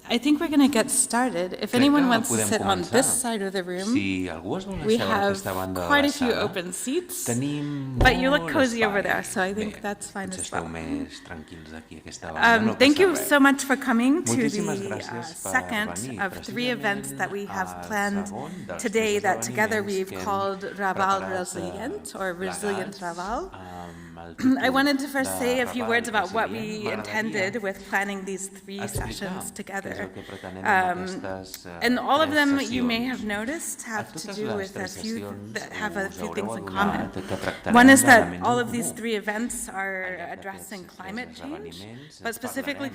I think we're going to get started. If anyone wants to sit on this side of the room, we have quite a few open seats, but you look cozy over there, so I think that's fine as well. Thank you so much for coming to the second of 3 events that we have planned today that together we've called Raval Resilient, or Resilient Raval. I wanted to first say a few words about what we intended with planning these 3 sessions together. And all of them, you may have noticed, have to do with a few things in common. One is that all of these 3 events are addressing climate change, but specifically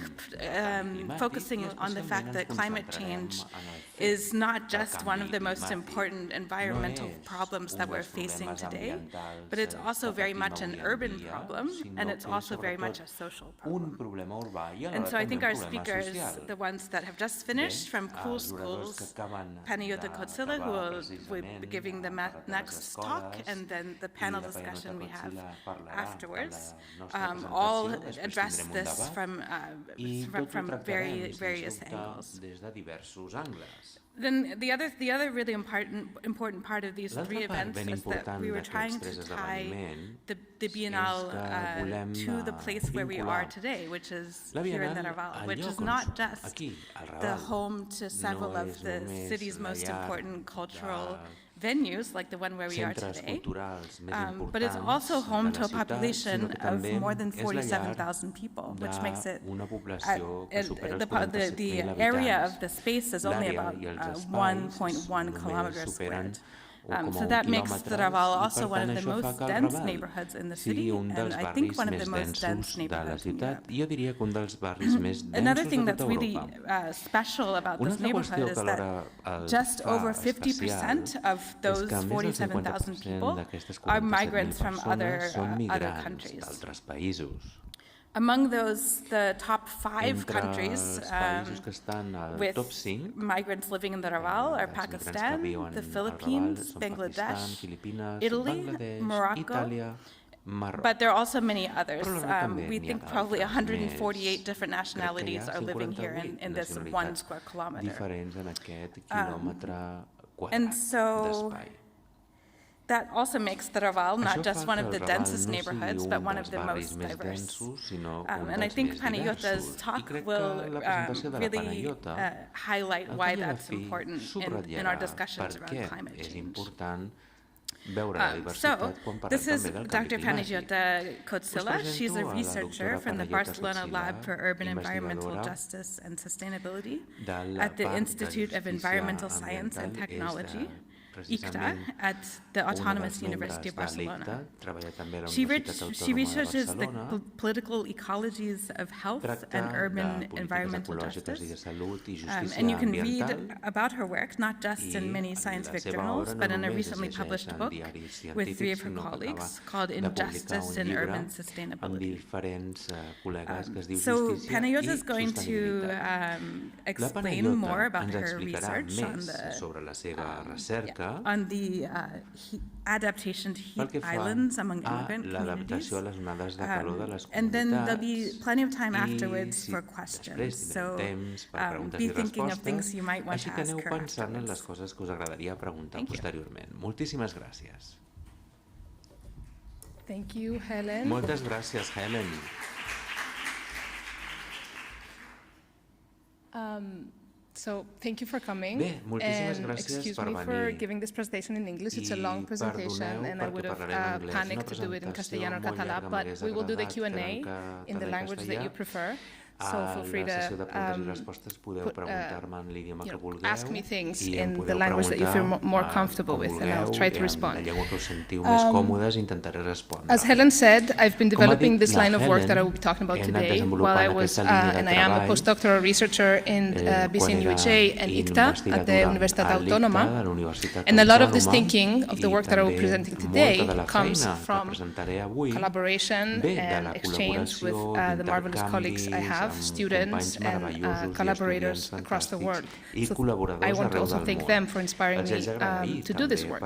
focusing on the fact that climate change is not just one of the most important environmental problems that we're facing today, but it's also very much an urban problem, and it's also very much a social problem. And so I think our speakers, the ones that have just finished from Cool Schools, Panagiota Kotsila, who will be giving the next talk, and then the panel discussion we have afterwards, all address this from various angles. Then the other really important part of these 3 events is that we were trying to tie the Biennal to the place where we are today, which is here in the Raval, which is not just the home to several of the city's most important cultural venues, like the one where we are today, but it's also home to a population of more than 47,000 people, which makes it, the area of the space is only about 1.1 kilometers squared. So that makes the Raval also one of the most dense neighborhoods in the city, and I think one of the most dense neighborhoods in Europe. Another thing that's really special about this neighborhood is that just over 50% of those 47,000 people are migrants from other countries. Among those, the top 5 countries with migrants living in the Raval are Pakistan, the Philippines, Bangladesh, Italy, Morocco, but there are also many others. We think probably 148 different nationalities are living here in this 1 square kilometer. And so that also makes the Raval not just one of the densest neighborhoods, but one of the most diverse. And I think Panagiota's talk will really highlight why that's important in our discussions around climate change. So, this is Dr. Panagiota Kotsila. She's a researcher from the Barcelona Lab for Urban Environmental Justice and Sustainability at the Institute of Environmental Science and Technology, ICTA, at the Autonomous University of Barcelona. She researches the political ecologies of health and urban environmental justice. And you can read about her work, not just in many scientific journals, but in a recently published book with 3 of her colleagues called Injustice in Urban Sustainability. So Panagiota is going to explain more about her research on the adaptation to heat islands among immigrant communities. And then there'll be plenty of time afterwards for questions. So be thinking of things you might want to ask her afterwards. Thank you, Helen. Moltes gràcies, Helen. So thank you for coming. Bé, moltíssimes and gràcies excuse per me venir. for giving this presentation in English. It's a long presentation and I would have panicked to do it in castellano or català, but we will do the Q&A in the language that you prefer. So feel free to ask me things in the language that you feel more comfortable with, and I'll try to respond. As Helen said, I've been developing this line of work that I will be talking about today while I was, and I am a postdoctoral researcher in BCN-UHA and ICTA at the Universitat Autònoma. And a lot of this thinking of the work that I will be presenting today comes from collaboration and exchange with the marvelous colleagues I have staff, students, and collaborators across the world. So I want to also thank them for inspiring me to do this work.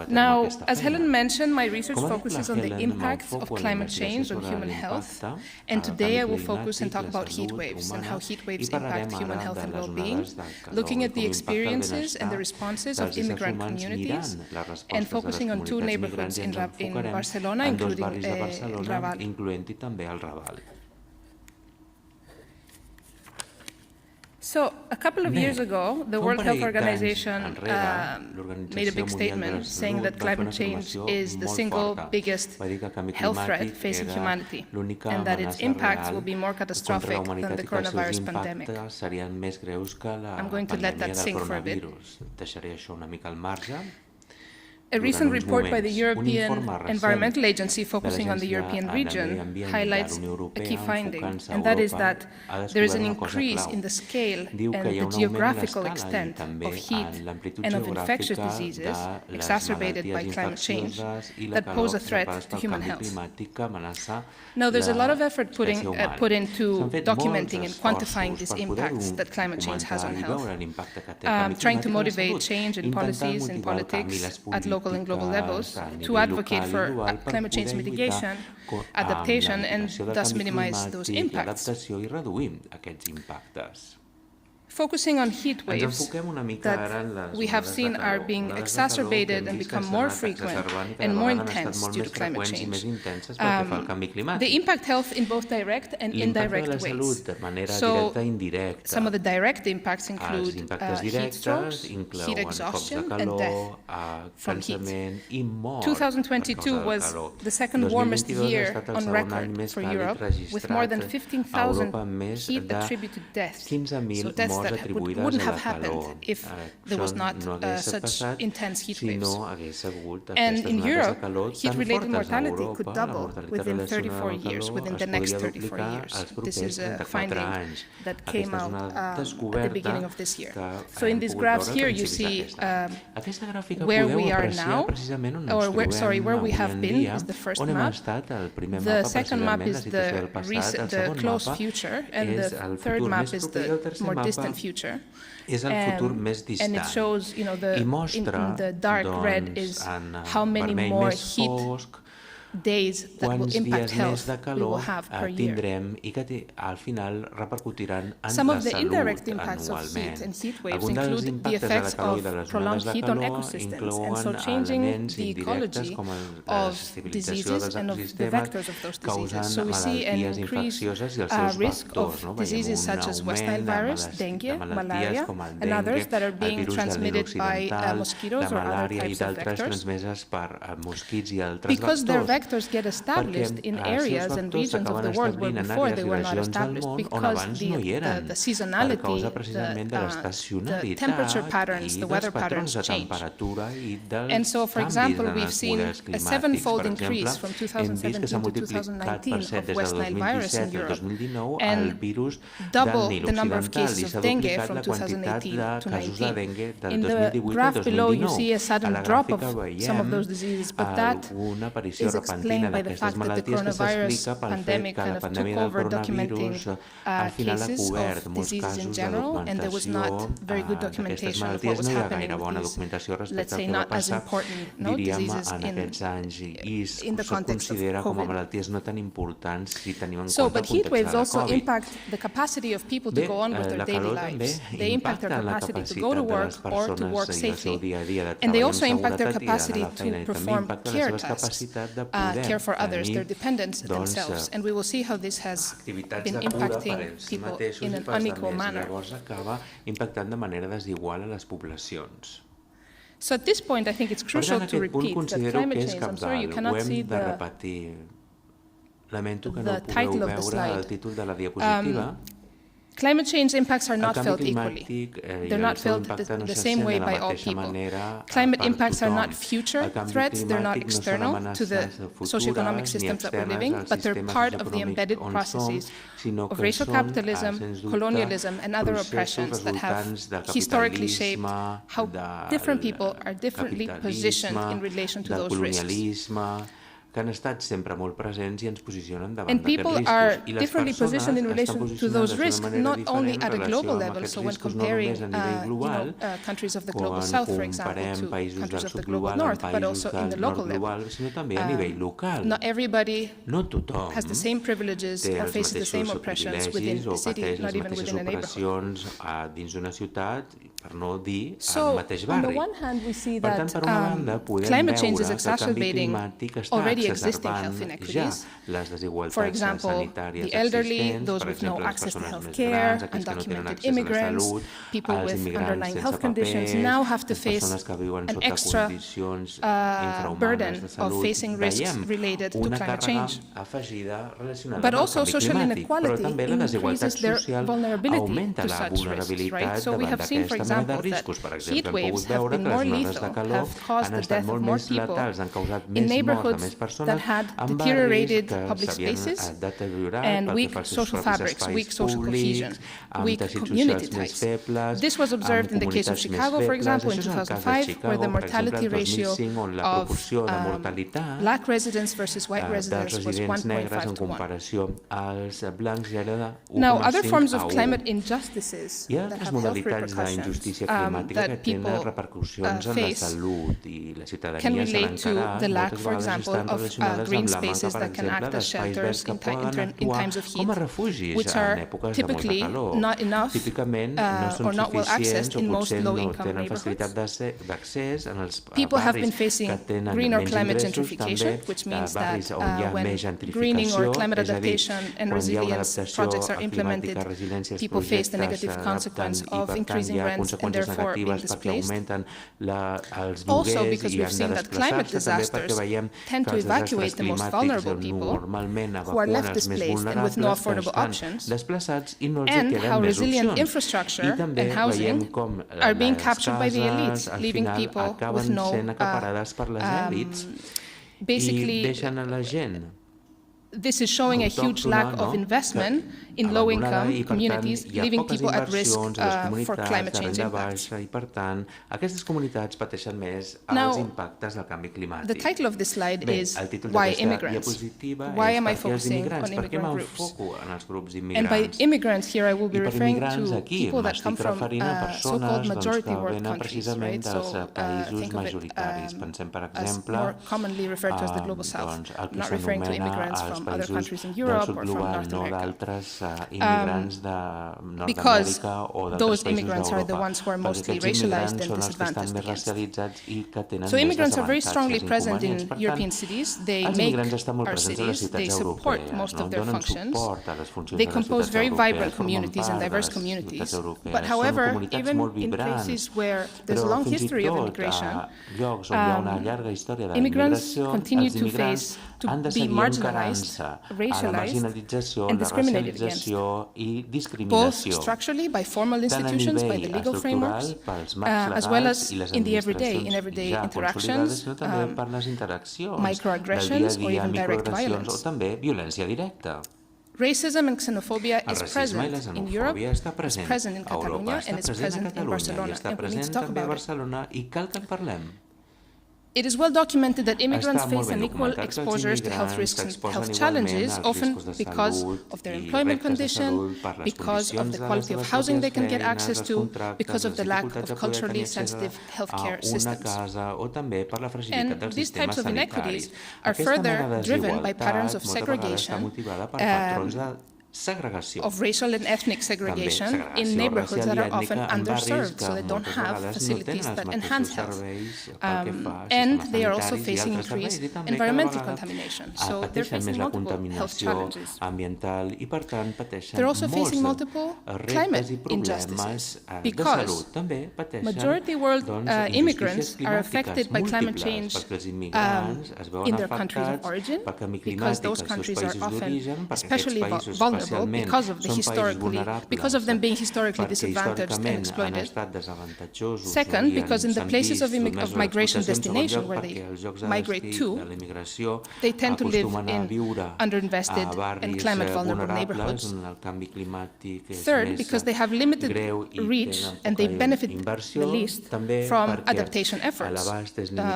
Now, as Helen mentioned, my research focuses on the impacts of climate change on human health, and today I will focus and talk about heat waves and how heat waves impact human health and well-being, looking at the experiences and the responses of immigrant communities, and focusing on two neighborhoods in Barcelona, including Raval. So, a couple of years ago, the World Health Organization made a big statement saying that climate change is the single biggest health threat facing humanity, and that its impacts will be more catastrophic than the coronavirus pandemic. I'm going to let that sink for a bit. A recent report by the European Environmental Agency focusing on the European region highlights a key finding, and that is that there is an increase in the scale and the geographical extent of heat and of infectious diseases exacerbated by climate change that pose a threat to human health. Now, there's a lot of effort put into documenting and quantifying these impacts that climate change has on health, trying to motivate change in policies and politics at local and global levels to advocate for climate change mitigation, adaptation, and thus minimize those impacts. Focusing on heat waves that we have seen are being exacerbated and become more frequent and more intense due to climate change. They impact health in both direct and indirect ways. So, some of the direct impacts include heat strokes, heat exhaustion, and death from heat. 2022 was the second warmest year on record for Europe, with more than 15,000 heat-attributed deaths. So deaths that wouldn't have happened if there was not such intense heat waves. And in Europe, heat-related mortality could double within 34 years, within the next 34 years. This is a finding that came out at the beginning of this year. So in these graphs here, you see where we are now, or where we have been is the first map. The second map is the close future, and the third map is the more distant future. And it shows, in the dark red is how many more heat days that will impact health we will have per year. Some of the indirect impacts of heat and heat waves include the effects of prolonged heat on ecosystems, and so changing the ecology of diseases and of the vectors of those diseases. So we see an increased risk of diseases such as West Nile virus, dengue, malaria, and others that are being transmitted by mosquitoes or other types of vectors. Because their vectors get established in areas and regions of the world where before they were not established, because the seasonality, the temperature patterns, the weather patterns change. And so, for example, we've seen a 7-fold increase from 2017 to 2019 of West Nile virus in Europe, and double the number of cases of dengue from 2018 to 19. In the graph below, you see a sudden drop of some of those diseases, but that is explained by the fact that the coronavirus pandemic kind of took over documenting cases of diseases in general, and there was not very good documentation of what was happening with these, let's say, not as important diseases in the context of COVID. So, but heat waves also impact the capacity of people to go on with their daily lives. They impact their capacity to go to work or to work safely. And they also impact their capacity to perform care tasks, care for others, their dependents themselves. And we will see how this has been impacting people in an unequal manner. So at this point, I think it's crucial to repeat that climate change, I'm sorry you cannot see the title of the slide. Climate change impacts are not felt equally. They're not felt the same way by all people. Climate impacts are not future threats, they're not external to the socioeconomic systems that we're living, but they're part of the embedded processes of racial capitalism, colonialism, and other oppressions that have historically shaped how different people are differently positioned in relation to those risks. que han estat sempre molt presents i ens posicionen davant And d'aquests people riscos. are I les differently persones positioned in estan relation to posicionades those d'una risks, manera not only diferent at a en global relació amb level, aquests so when riscos, no comparing només a nivell global, countries of the global quan south, for example, comparem to països countries del of the sud global global amb north, but països also in the del local nord level. global, sinó també a nivell local. Not everybody No tothom has the same privileges té or els faces the same mateixos oppressions within privilegis the o city, pateix not les even mateixes within a neighborhood. opressions dins d'una ciutat, per no dir So, al mateix on the barri. one hand, we see Per tant, that per una banda, podem climate change is veure que el canvi exacerbating climàtic està already existing exacerbant health ja inequities. les For desigualtats example, sanitàries the elderly, existents, those per with no exemple, les access to persones health més care, grans, aquells que no tenen undocumented accés a la immigrants, salut, people els with immigrants underlying sense health conditions papers, now have to les face persones que viuen an sota extra condicions burden infrahumanes de of salut. facing risks Veiem related to una climate càrrega change. afegida relacionada But amb el also canvi social climàtic, però inequality també la desigualtat increases their social vulnerability augmenta to la such risks, vulnerabilitat right? So we davant have seen, for d'aquesta mena de example, that riscos. Per heat exemple, hem waves pogut have veure been que more les onades de lethal, calor have caused han the estat death of molt more més people letals, han causat in més morts a neighborhoods més that persones had en barris deteriorated que public s'havien spaces deteriorat and pel que weak fa als seus social propis fabrics, espais weak social cohesion, públics, amb weak teixits community socials més ties. febles, This was observed amb in the case of comunitats més Chicago, for febles. example, in Això és el cas de 2005, Chicago, where the per exemple, mortality el ratio 2005, on la of proporció de mortalitat black residents versus white dels residents was residents negres 1.5 en to 1. comparació als blancs era de 1,5 Now, other forms a of 1. climate injustices Hi ha that altres have health modalitats repercussions d'injustícia climàtica que that tenen people repercussions en la face salut i la can ciutadania s'han relate to encarat, the lack, moltes for vegades example, estan of relacionades green amb la manca, spaces per that can exemple, act as d'espais shelters verds que poden in actuar times of heat, com a refugis which en are èpoques de molta typically calor. not enough Típicament no són or not well suficients accessed o in most potser no low-income tenen facilitat neighborhoods. d'accés en els People have been barris facing que tenen green or menys climate ingressos, gentrification, també which means that barris on hi ha when més greening gentrificació, or climate és a dir, adaptation and quan hi ha una resilience adaptació projects are implemented, climàtica, resiliència, els people face the projectes negative consequence s'adapten i, of per tant, increasing hi ha rents and conseqüències therefore being negatives perquè displaced. augmenten els Also, lloguers because i we've han de seen that climate desplaçar-se, també perquè disasters veiem tend que to els evacuate desastres the most climàtics vulnerable people normalment who are evacuen left els més displaced and with no vulnerables que affordable estan options, desplaçats i no els and queden how més resilient opcions. infrastructure I també and housing veiem com are being les captured by the elites, cases al leaving final people with acaben no sent acaparades per les èlits i basically deixen a la gent this is showing a huge autòctona, lack of investment in low-income i, per communities, tant, hi ha leaving poques people at risk inversions a les for comunitats climate de change renda impacts. baixa i, per tant, aquestes comunitats pateixen més Now, els impactes del canvi climàtic. The title of this slide Bé, is el títol Why d'aquesta Immigrants? diapositiva Why és am I per què els focusing immigrants? on Per què immigrant groups? m'enfoco en els grups And by immigrants? immigrants here I will be I per referring immigrants to aquí people that come m'estic from referint a persones so-called doncs, majority que world venen countries, precisament right? dels So països think of it majoritaris. Pensem, per as exemple, more commonly referred to as the global south. doncs, el I'm que not referring to s'anomena immigrants els from other països countries in del Europe sud or from global, North no America. d'altres immigrants de Because Nord-Amèrica o d'altres those països immigrants are the d'Europa. ones who are Perquè mostly aquests racialized immigrants and són els que estan disadvantaged més against. racialitzats i que tenen So més immigrants are very strongly desavantatges i present in inconvenients. Per tant, European cities. They els make immigrants estan molt our presents a les cities, they ciutats support europees, most no? of their Donen functions. suport a les funcions They de les compose ciutats very europees, vibrant formen communities and part de diverse les communities. ciutats europees. But Són however, comunitats even molt in vibrants, places where there's a però long fins i history of tot immigration, a llocs on hi ha una llarga història immigrants d'immigració, continue els to immigrants to han de be seguir marginalized, encarant-se a la racialized, marginalització, and la discriminated against, racialització i both discriminació. structurally by formal Tant a institutions, by nivell the legal estructural frameworks, pels marcs as well legals as i les in the everyday administracions ja consolidades, interactions, sinó també per les interaccions del dia a microaggressions or dia, even direct microagressions o violence. també violència directa. Racism and xenophobia El is racisme i la present in Europe, xenofòbia està is present present in a Europa, Catalonia, està and it's present a present in Catalunya i Barcelona, està and we need to present talk també a about it. Barcelona i cal que en parlem. It is well documented that immigrants Està molt face ben unequal documentat que els exposures to health immigrants risks and s'exposen health igualment challenges, als often riscos de because salut of their i employment reptes de condition, salut, per les because of condicions the de quality les of seves housing they pròpies can get feines, access els to, contractes, because of les the lack dificultats of de poder culturally tenir accés sensitive a healthcare una systems. casa o també per la fragilitat And dels these sistemes types of inequities sanitaris. are Aquesta further mena de driven by patterns of desigualtat moltes vegades està segregation, motivada per patrons de segregació. of racial and ethnic segregation També in neighborhoods that are often racial i ètnica en barris underserved, que so they don't moltes have vegades no facilities tenen that els enhance mateixos health. serveis pel que fa a And sistemes they are also sanitaris i facing altres serveis, increased i també environmental cada vegada contamination. So they're pateixen facing més la multiple health contaminació challenges. ambiental i, per tant, pateixen They're also facing molts multiple reptes climate i problemes injustices de because salut. També pateixen majority world immigrants injustícies are climàtiques affected by climate múltiples, change perquè els immigrants es veuen in their countries of afectats origin, pel canvi because climàtic those als seus countries are països often d'origen, perquè aquests especially països vulnerable vulnerable because of them being historically disadvantaged and exploited. Second, because in the places of migration destination where they migrate to, they tend to live in underinvested and climate vulnerable neighborhoods. Third, because they have limited reach and they benefit the least from adaptation efforts,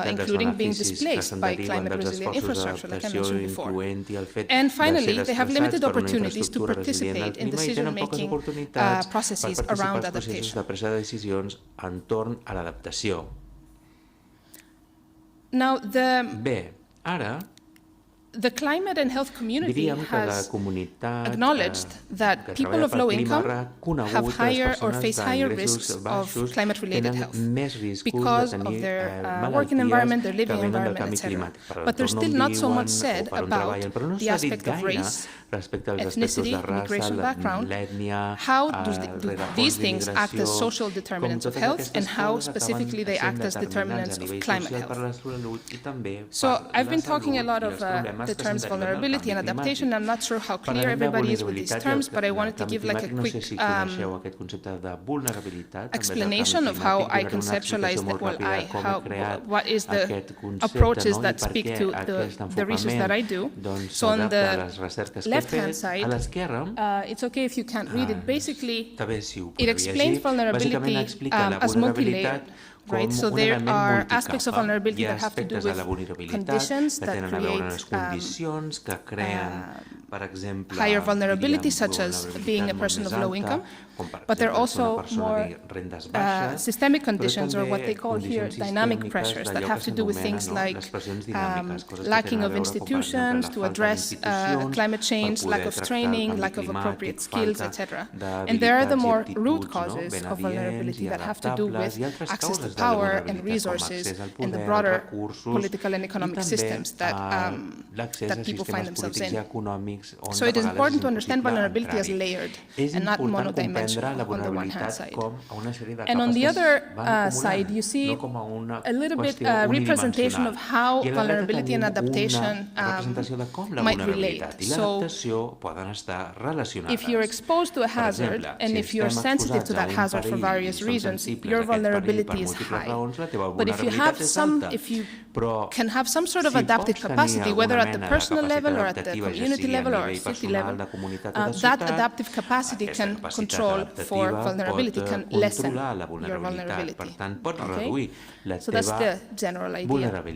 including being displaced by climate-resilient infrastructure, like I mentioned before. And finally, they have limited opportunities to participate in decision-making processes around adaptation. Now, the climate and health community has acknowledged that people of low income have higher or face higher risks of climate-related health because of their working environment, their living environment, etc. But there's still not so much said about the aspect of race, ethnicity, immigration background. How do these things act as social determinants of health, and how specifically they act as determinants of climate health? So I've been talking a lot of the terms vulnerability and adaptation. I'm not sure how clear everybody is with these terms, but I wanted to give like a quick explanation of how I conceptualize that. What is the approaches that speak to the research that I do. So on the left-hand side, it's okay if you can't read it. Basically, it explains vulnerability as multi-layered. Right, so there are aspects of vulnerability that have to do with conditions that create higher vulnerability, such as being a person of low income, but there are also more systemic conditions, or what they call here dynamic pressures, that have to do with things like lacking of institutions to address climate change, lack of training, lack of appropriate skills, etc. And there are the more root causes of vulnerability that have to do with access to power and resources and the broader political and economic systems that people find themselves in. So it is important to understand vulnerability as layered and not monodimensional on the one hand side. And on the other side, you see a little bit representation of how vulnerability and adaptation might relate. So if you're exposed to a hazard and if you're sensitive to that hazard for various reasons, your vulnerability is high. But if you can have some sort of adaptive capacity, whether at the personal level or at the community level or city level, that adaptive capacity can control for vulnerability, can lessen your vulnerability. Okay? So that's the general idea.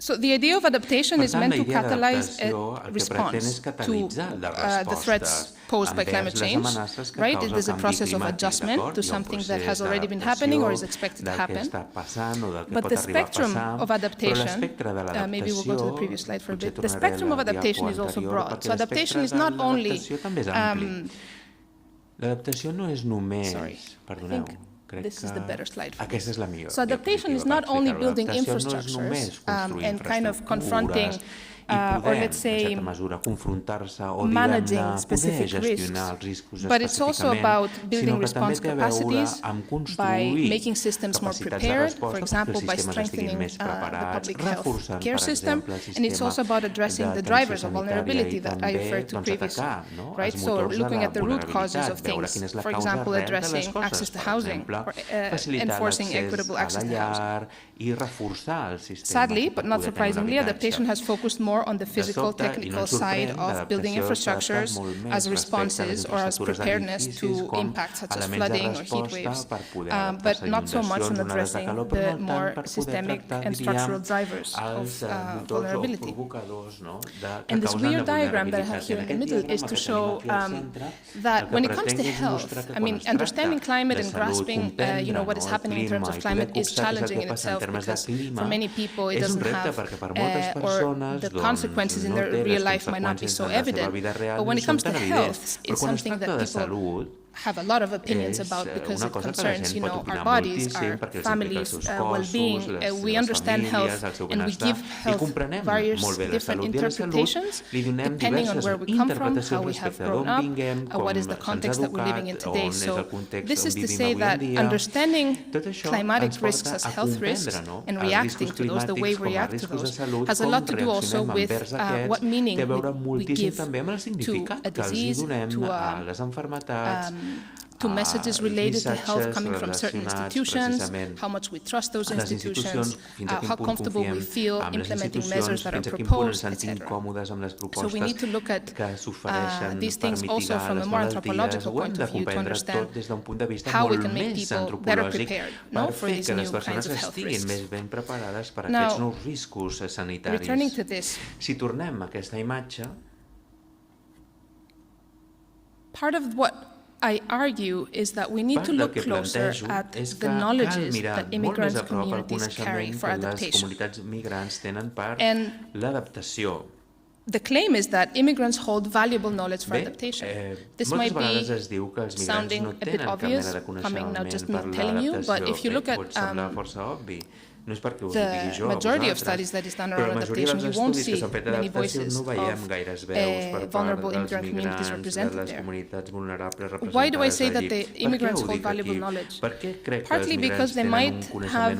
So the idea of adaptation is meant to catalyze a response to the threats posed by climate change, right? It is a process of adjustment to something that has already been happening or is expected to happen. But the spectrum of adaptation, maybe we'll go to the previous slide for a bit, the spectrum of adaptation is also broad. So adaptation is not only... This is the better slide for me. So adaptation is not only building infrastructures and kind of confronting or let's say managing specific risks, but it's also about building response capacities by making systems more prepared, for example, by strengthening the public health care system, and it's also about addressing the drivers of vulnerability that I referred to previously, right? So looking at the root causes of things, for example, addressing access to housing, or enforcing equitable access to housing. Sadly, but not surprisingly, adaptation has focused more on the physical, technical side of building infrastructures as responses or as preparedness to impacts such as flooding or heat waves, but not so much on addressing the more systemic and structural drivers of vulnerability. And this weird diagram that I have here in the middle is to show that when it comes to health, I mean, understanding climate and grasping what is happening in terms of climate is challenging in itself, because for many people it doesn't have, or the consequences in their real life might not be so evident. But when it comes to health, it's something that people have a lot of opinions about because it concerns, our bodies, our families' well-being. We understand health and we give health various different interpretations depending on where we come from, how we have grown up, what is the context that we're living in today. So this is to say that understanding climatic risks as health risks and reacting to those, the way we react to those, has a lot to do also with what meaning we give to a disease, to messages related to health coming from certain institutions, how much we trust those institutions, how comfortable we feel implementing measures that are proposed, etc. So we need to look at these things also from a more anthropological point of view to understand how we can make people better prepared for these new kinds of health risks. Now, returning to this, si tornem a aquesta imatge, part of what I argue is that we need to look closer at the knowledges that immigrant communities carry for adaptation. And the claim is that immigrants hold valuable knowledge for adaptation. This might be sounding a bit obvious, coming now just me telling you, but if you look at the majority of studies that is done around adaptation, you won't see many voices of vulnerable immigrant communities represented there. Why do I say that the immigrants hold valuable knowledge? Partly because they might have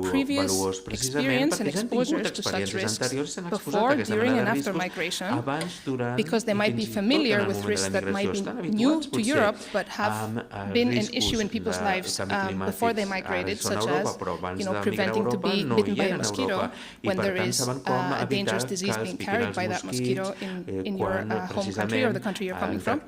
previous experience and exposures to such risks before, during, and after migration, because they might be familiar with risks that might be new to Europe but have been an issue in people's lives before they migrated, such as preventing to be bitten by a mosquito when there is a dangerous disease being carried by that mosquito in your home country or the country you're coming from,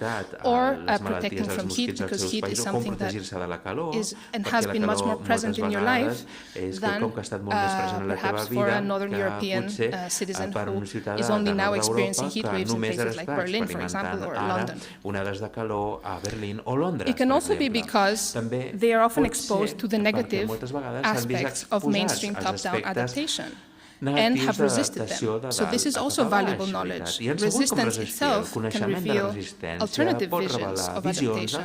or protecting from heat, because heat is something that is and has been much more present in your life than perhaps for a Northern European citizen who is only now experiencing heat waves in places like Berlin, for example, or London. It can also be because they are often exposed to the negative aspects of mainstream top-down adaptation and have resisted them. So this is also valuable knowledge. Resistance itself can reveal alternative visions of adaptation,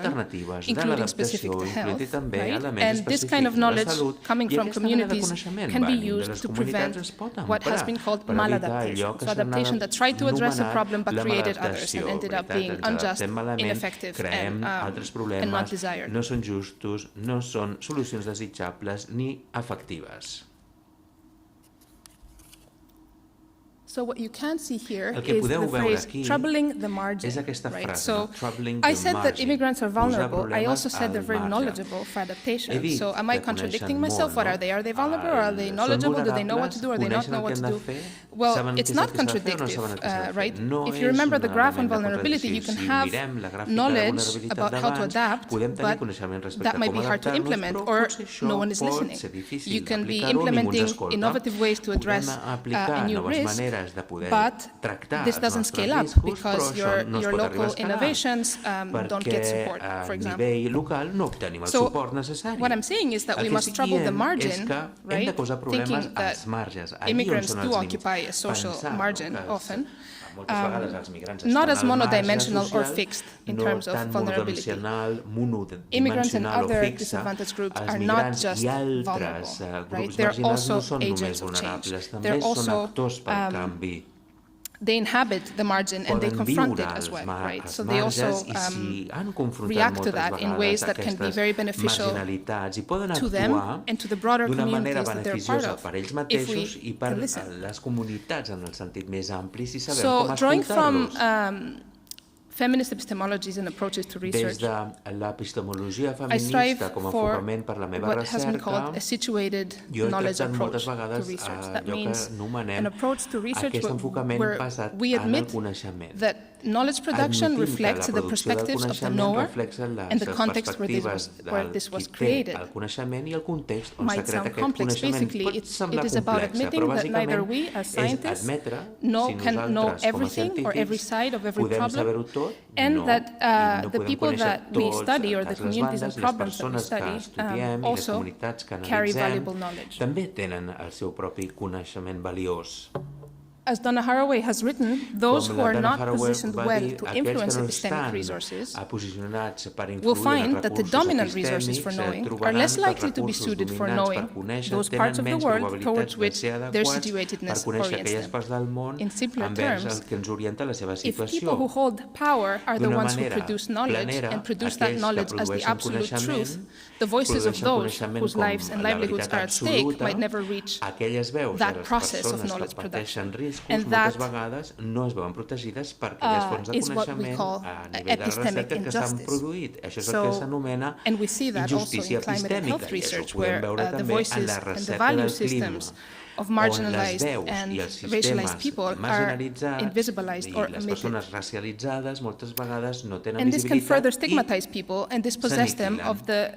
including specific to health, right? And this kind of knowledge coming from communities can be used to prevent what has been called maladaptation, so adaptation that tried to address a problem but created others and ended up being unjust, ineffective, and not desired. No són justos, no són solucions desitjables ni efectives. So what you can see here is the phrase troubling the margin, right? So I said that immigrants are vulnerable. I also said they're very knowledgeable for adaptation. So am I contradicting myself? What are they? Are they vulnerable or are they knowledgeable? Do they know what to do or do they not know what to do? Well, it's not contradictive, right? If you remember the graph on vulnerability, you can have knowledge about how to adapt, but that might be hard to implement or no one is listening. You can be implementing innovative ways to address a new risk, but this doesn't scale up because your local innovations don't get support, for example. So what I'm saying is that we must trouble the margin, right? Thinking that immigrants do occupy a social margin often, not as monodimensional or fixed in terms of vulnerability. Immigrants and other disadvantaged groups are not just vulnerable, right? They're also agents of change. They're also they inhabit the margin and they confront it as well, right? So they also react to that in ways that can be very beneficial to them and to the broader communities that they're part of, if we can listen. So drawing from feminist epistemologies and approaches to research, I strive for what has been called a situated knowledge approach to research. That means an approach to research where we admit that knowledge production reflects the perspectives of the knower and the context where this was created. Might sound complex. Basically, it is about admitting that neither we as scientists can know everything or every side of every problem, and that the people that we study or the communities and problems that we study also carry valuable knowledge. as Donna Haraway has written, those who are not positioned va well dir, to aquells influence que no epistemic estan resources posicionats per will influir en find that the recursos dominant resources for epistèmics knowing are trobaran less que els likely to be recursos suited for dominants per knowing conèixer those parts of tenen the menys world probabilitats towards de which ser their adequats per situatedness conèixer orients aquelles them. parts del món In simpler envers terms, el que ens orienta la seva if people situació. who hold power are the D'una ones who manera produce knowledge planera, and produce that aquells que knowledge as the produeixen absolute coneixement, truth, the voices of produeixen those coneixement whose com lives and la livelihoods veritat are at stake absoluta, might never reach aquelles veus that de les process of persones knowledge que pateixen production. riscos And moltes that vegades no es veuen protegides per aquelles fonts de is what we coneixement call a nivell de epistemic recerca que s'han injustice. produït. Això és el que s'anomena And we see that also injustícia in climate and health epistèmica, i això ho research, podem where veure the també en voices la and the recerca value del clima, systems of on les marginalized veus and i els racialized sistemes people are marginalitzats invisibilized i or les omitted. persones racialitzades moltes vegades no tenen And this can visibilitat further i stigmatize people and dispossess them of the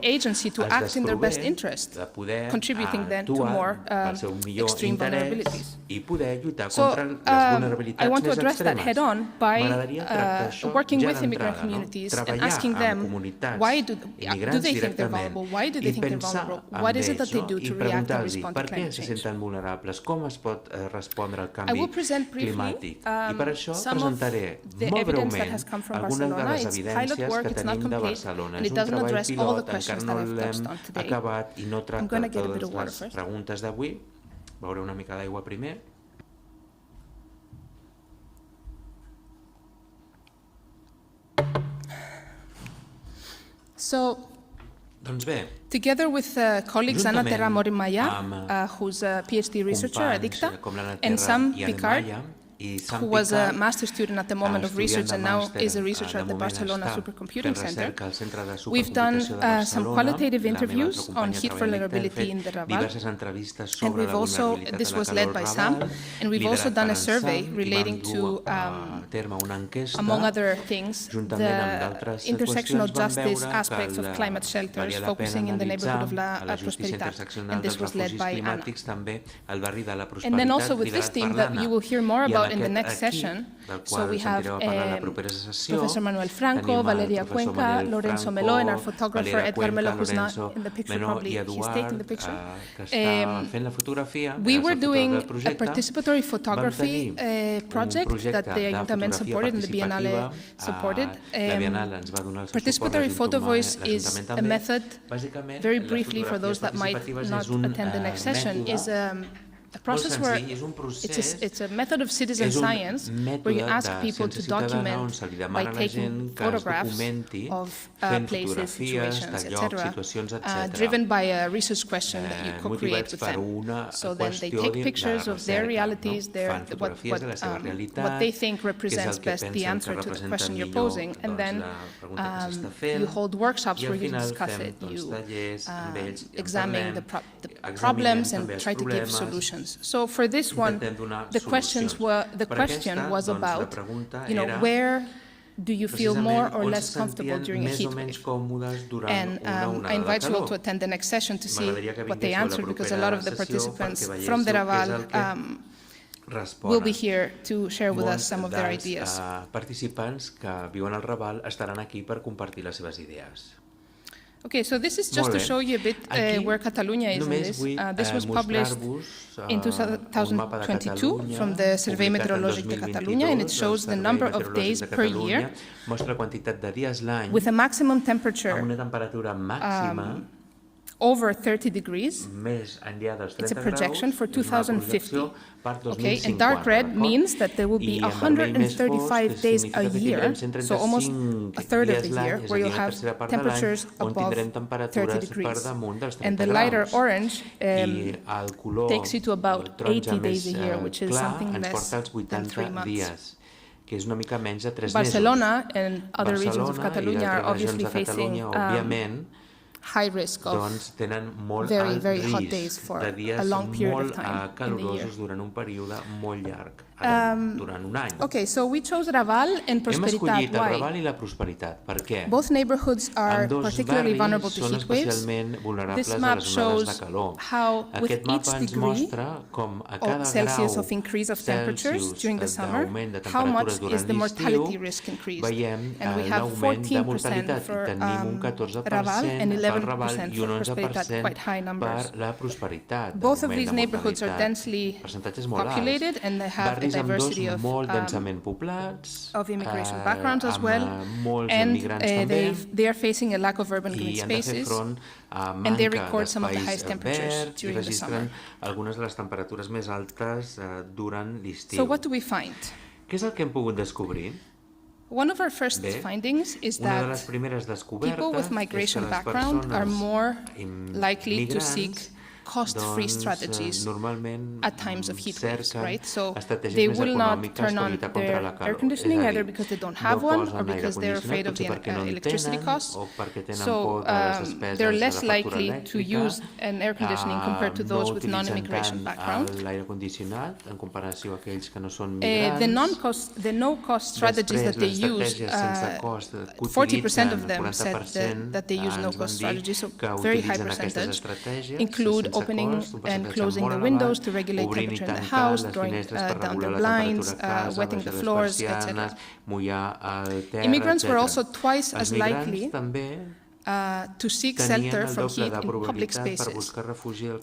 agency to es act in their best desprové interest, de poder contributing then to actuar more pel seu millor extreme interès vulnerabilities. i poder lluitar So contra les vulnerabilitats I want to més address that extremes. head-on by M'agradaria tractar això working ja with immigrant d'entrada, communities and treballar asking amb them comunitats why do immigrants they think they're directament vulnerable? Why do they i think they're pensar vulnerable? amb What is it that ells, they do i to react and preguntar-los respond per to què climate se change? senten vulnerables, com es pot respondre al I canvi will present briefly climàtic. I per això some of presentaré the molt evidence that breument has come from algunes de Barcelona. les It's pilot evidències work, que it's not tenim de complete, Barcelona. and És it un doesn't treball address all the pilot, encara questions no that I've touched l'hem on today. acabat i no I'm tracta gonna get a bit totes of water les first. preguntes d'avui. Beuré una mica d'aigua primer. So, Doncs bé, together with colleagues Anna juntament Terra Morimaya, amb who's a PhD researcher at companys ICTA, com l'Anna and Terra Sam i Picard, Anna i Sam who was a Picard, master student at the moment of estudiant research de and now màster, is a researcher de at the moment Barcelona està Supercomputing fent Center. recerca al Centre de We've done Supercomputació de some Barcelona. qualitative La meva interviews altra on companya heat treballa a vulnerability hem in the fet Raval, diverses entrevistes and sobre we've la also, vulnerabilitat this de la was calor led by Raval, Sam, and we've also liderat done per a survey Sam, i relating vam to, dur a terme una enquesta, among other things, juntament amb the d'altres intersectional qüestions, vam justice veure aspects que of climate shelters, valia la focusing pena in the neighborhood of analitzar La la justícia Prosperitat, interseccional and this dels was led refugis by Anna. climàtics, també al barri de la Prosperitat, And then also with this liderat team per that l'Anna. you will hear more I en about in the aquest next equip, session. del So qual we have sentireu a parlar a la propera sessió, Professor Manuel Franco, tenim el Valeria professor Cuenca, Manuel Lorenzo Franco, Meló, and our photographer Valeria Ed Carmelo, Cuenca, who's not Lorenzo in the picture, Meló probably i he's Eduard, taking the picture. que està fent la fotografia. We és were el doing fotògraf del a projecte. participatory photography Vam tenir project that the de Ayuntament fotografia supported and the Biennale participativa. supported. La Biennal ens va donar el seu Participatory suport, photo voice is l'Ajuntament a també. method, Bàsicament, very les briefly for those fotografies that might participatives not és un attend the next session, mètode is a process where senzill, és un procés, it's a method of citizen és un science where you ask people to document by taking photographs of places, situations, etc., driven by a research question that you co-create with them. So then they take pictures of their realities, what they think represents best the answer to the question you're posing, and then you hold workshops where you discuss it, you examine the problems and try to give solutions. So for this one, the question was about, where do you feel more or less comfortable during a heat wave? And I invite you all to attend the next session to see what they answered, because a lot of the participants from the Raval will be here to share with us some of their ideas. Participants que viuen al Raval estaran aquí per compartir les seves idees. Okay, so this is just to show you a bit where Catalunya is in this. This was published in 2022 from the Servei Meteorològic de Catalunya, and it shows the number of days per year with a maximum temperature over 30 degrees. It's a projection for 2050. Okay, and dark red means that there will be 135 days a year, so almost a third of the year, where you'll have temperatures above 30 degrees. And the lighter orange takes you to about 80 days a year, which is something less than 3 months. Que és una mica menys de 3 mesos. Barcelona and other regions of Catalunya are obviously facing high risk of very, very hot days for a long period of time in the year. Durant un període molt llarg durant un any. Okay, so we chose Raval and Hem Prosperitat. escollit el Why? Raval i la Prosperitat. Per què? Both neighborhoods are Ambdós particularly vulnerable barris to són heat waves. especialment vulnerables This a map les onades shows de calor. how, with Aquest each mapa ens degree mostra com a cada Celsius grau of increase of temperatures Celsius during the summer, d'augment de how much temperatures is durant the mortality l'estiu, risk increased. veiem And we have l'augment de 14% mortalitat i for tenim un 14% Raval and pel Raval 11% i un for Prosperitat, 11% quite high numbers. per la Prosperitat. Both of d'augment these de neighborhoods are mortalitat. densely Percentatges molt alts. populated and they have a Barris ambdós diversity of molt densament poblats, of immigration backgrounds as well, amb molts and immigrants també, they are facing a lack of urban green i han de fer spaces, front a and they manca record some of the highest d'espais temperatures verds i during the summer. registren algunes de les temperatures més altes durant l'estiu. So what do we find? Què és el que hem pogut descobrir? One of our first Bé, findings is una de les that primeres descobertes people with és que migration les background are persones more likely to migrants, seek cost-free strategies normalment at times of heat waves, cerquen right? So estratègies they més will not econòmiques turn per on lluitar contra their la calor. air conditioning És a dir, either because they don't have no one posen or aire because they're afraid of the condicionat, potser perquè no en electricity tenen, costs. o perquè tenen So por de les despeses they're de la less factura likely to elèctrica, use an air conditioning compared to those with non-immigration background. l'aire condicionat en comparació a aquells que no són The migrants. no-cost strategies that they use, 40% of them said that they use no-cost strategies, so very high percentage, include opening and closing the windows to regulate temperature in the house, drawing down the blinds, wetting the floors, etc. Immigrants were also twice as likely to seek shelter from heat in public spaces,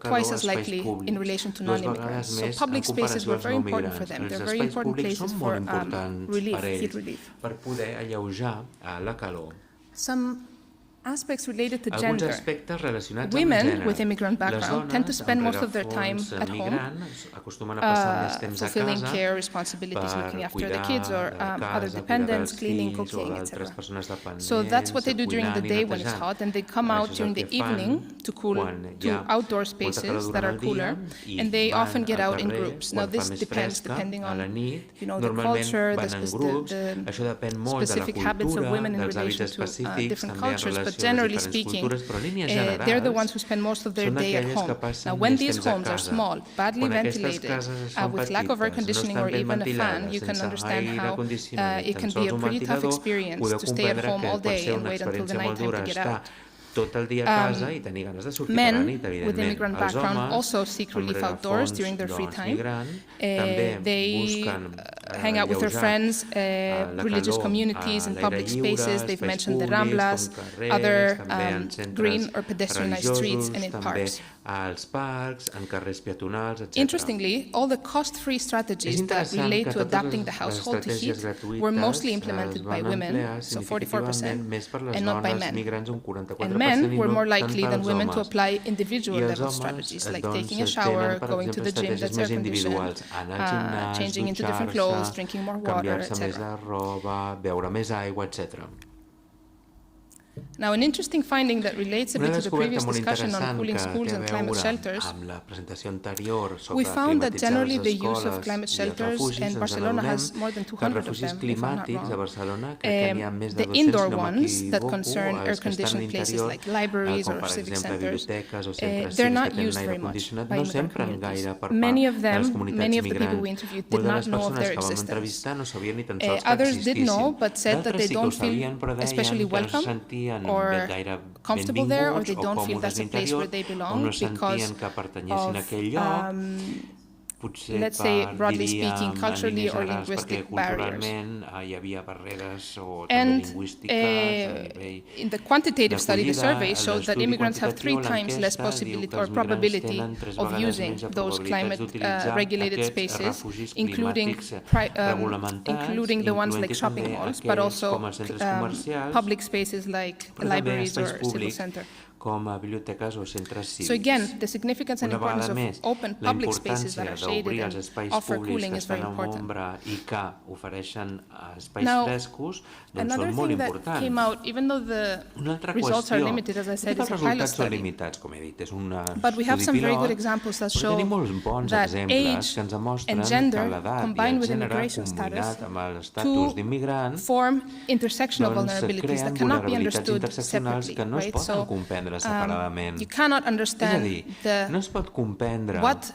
twice as likely in relation to non-immigrants. So public spaces were very important for them. They're very important places for relief, heat relief. Per poder alleujar la calor. Some aspects related to Alguns gender. aspectes relacionats amb Women gènere. with immigrant background tend to spend most of their time at home, acostumen a passar més temps a fulfilling casa care responsibilities, per looking after the cuidar kids or de casa, other cuidar dependents, dels cleaning, fills o cooking, d'altres etc. persones dependents, So that's what they do during the cuinant i day when it's netejant. hot, and they come out Això és during el the que fan evening to cool quan hi to ha outdoor molta calor spaces that durant are el dia cooler, i and they van often get al out in carrer groups. quan Now fa this més depends fresca, depending a la on nit, the normalment culture, van en grups, això depèn molt de la specific habits of cultura, women in dels hàbits relation to específics, different també en cultures, but relació a les generally diferents speaking, cultures, però en línies they're the ones generals who spend most of their són day at aquelles que home. passen Now, when més these temps a homes are casa. small, badly Quan aquestes ventilated, cases són with lack of air petites, no conditioning estan or ben even a fan, ventilades, you can sense understand aire how condicionat, it tan can be sols a un pretty tough ventilador, experience podeu to stay at comprendre home que all pot day ser and una wait until the experiència molt nighttime dura to get estar out. tot el dia a casa i tenir ganes de sortir per la nit, Men with evidentment. immigrant Els background homes, also seek relief amb outdoors rerefons, during their free doncs, time. migrant, també They busquen hang out with their alleujar friends, la religious calor communities a in l'aire public lliure, spaces. They've espais mentioned the públics, Ramblas, com carrers, other també en centres green or pedestrianized streets and in religiosos, parks. també als parcs, en carrers peatonals, etc. Interestingly, all the cost-free strategies that relate to adapting the household to heat were mostly implemented by women, so 44%, and not by men. And men were more likely than women to apply individual level strategies, like taking a shower, going to the gym that's air conditioned, changing into different clothes, drinking more water, canviar-se més etc. de roba, beure més aigua, etc. Now, an interesting finding that relates a Una bit to the previous descoberta molt discussion on interessant cooling que schools té and a climate veure shelters, amb la presentació anterior sobre we found that climatitzar generally les the use escoles of climate i els shelters, refugis, and ens Barcelona adonem has more than que els 200 of refugis them, if I'm not climàtics a wrong. Barcelona, crec que n'hi ha més de The 200, indoor si no ones that m'equivoco, concern els que estan a air-conditioned places l'interior, like libraries com or per civic exemple centers, biblioteques o centres they're cívics not que tenen used aire very much condicionat, by no immigrant s'empren communities. gaire per Many part of de les them, comunitats many of the people we migrants. interviewed did Moltes de not les know of persones their que vam existence. entrevistar no sabien ni tan sols que Others did existissin. know, but said that D'altres they sí que ho don't feel sabien, però deien especially que no se welcome sentien or gaire comfortable there, or they benvinguts o don't feel còmodes that's a place d'interior, where they o belong no because sentien que pertanyessin a of, aquell lloc, potser let's say, broadly diríem, speaking, culturally en línies or generals, linguistic perquè barriers. culturalment hi havia barreres o també And lingüístiques a nivell in the quantitative study, the d'acollida. survey showed that L'estudi immigrants have 3 quantitatiu, times less l'enquesta, diu possibility que or els migrants probability tenen 3 of vegades using menys de those probabilitats climate d'utilitzar regulated aquests spaces, refugis including climàtics regulamentats, including the ones like incloent-hi shopping també malls, but aquells also com els centres comercials, public spaces like però també libraries or espais civic públics center. com a biblioteques o centres cívics. So again, the significance and Una importance vegada of més, open la public spaces that importància are shaded d'obrir els and espais offer públics cooling que is very estan en important. ombra i que ofereixen espais Now, frescos, doncs another són molt thing that importants. came out, even though the Una altra results are qüestió, limited, as I said, tots is a els pilot resultats són study. limitats, com he dit, és un But we have some estudi very good pilot, examples that però show tenim molts bons that exemples age que ens mostren and gender, que l'edat i combined el with gènere, immigration combinat status, amb l'estatus d'immigrant, form intersectional doncs vulnerabilities that creen cannot be vulnerabilitats understood interseccionals separately, que no es right? poden So comprendre separadament. you cannot És a understand dir, no es pot comprendre what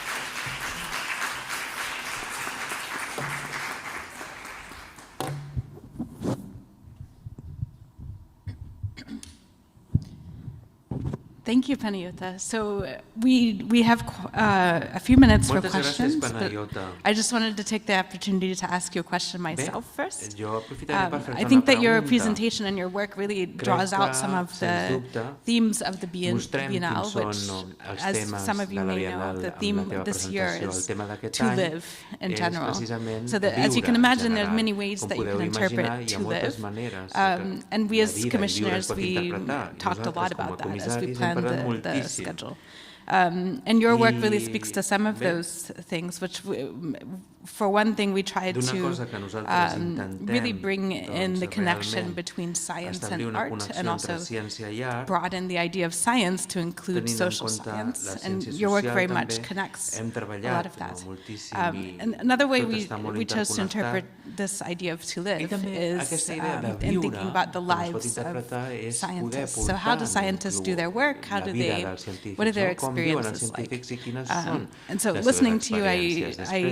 Thank you, Panagiota. So we have a few minutes for Moltes questions, gràcies, but Panagiota. I just wanted to take the opportunity to ask you a question myself first. Jo aprofitaré per fer-te I think una that your pregunta. presentation and your work really draws out some of the themes of the Biennal, which, as some of you may know, the theme this year is to live in general. So that, as you can imagine, there are many ways that you can interpret to live. And we as commissioners, we talked a lot about that as we planned the schedule. And your work really speaks to some of those things, which, for one thing, we tried to really bring in the connection between science and art, and also broaden the idea of science to include social science. And your work very much connects a lot of that. And another way we chose to interpret this idea of to live is in thinking about the lives of scientists. So how do scientists do their work? What are their experiences like? And so listening to you, I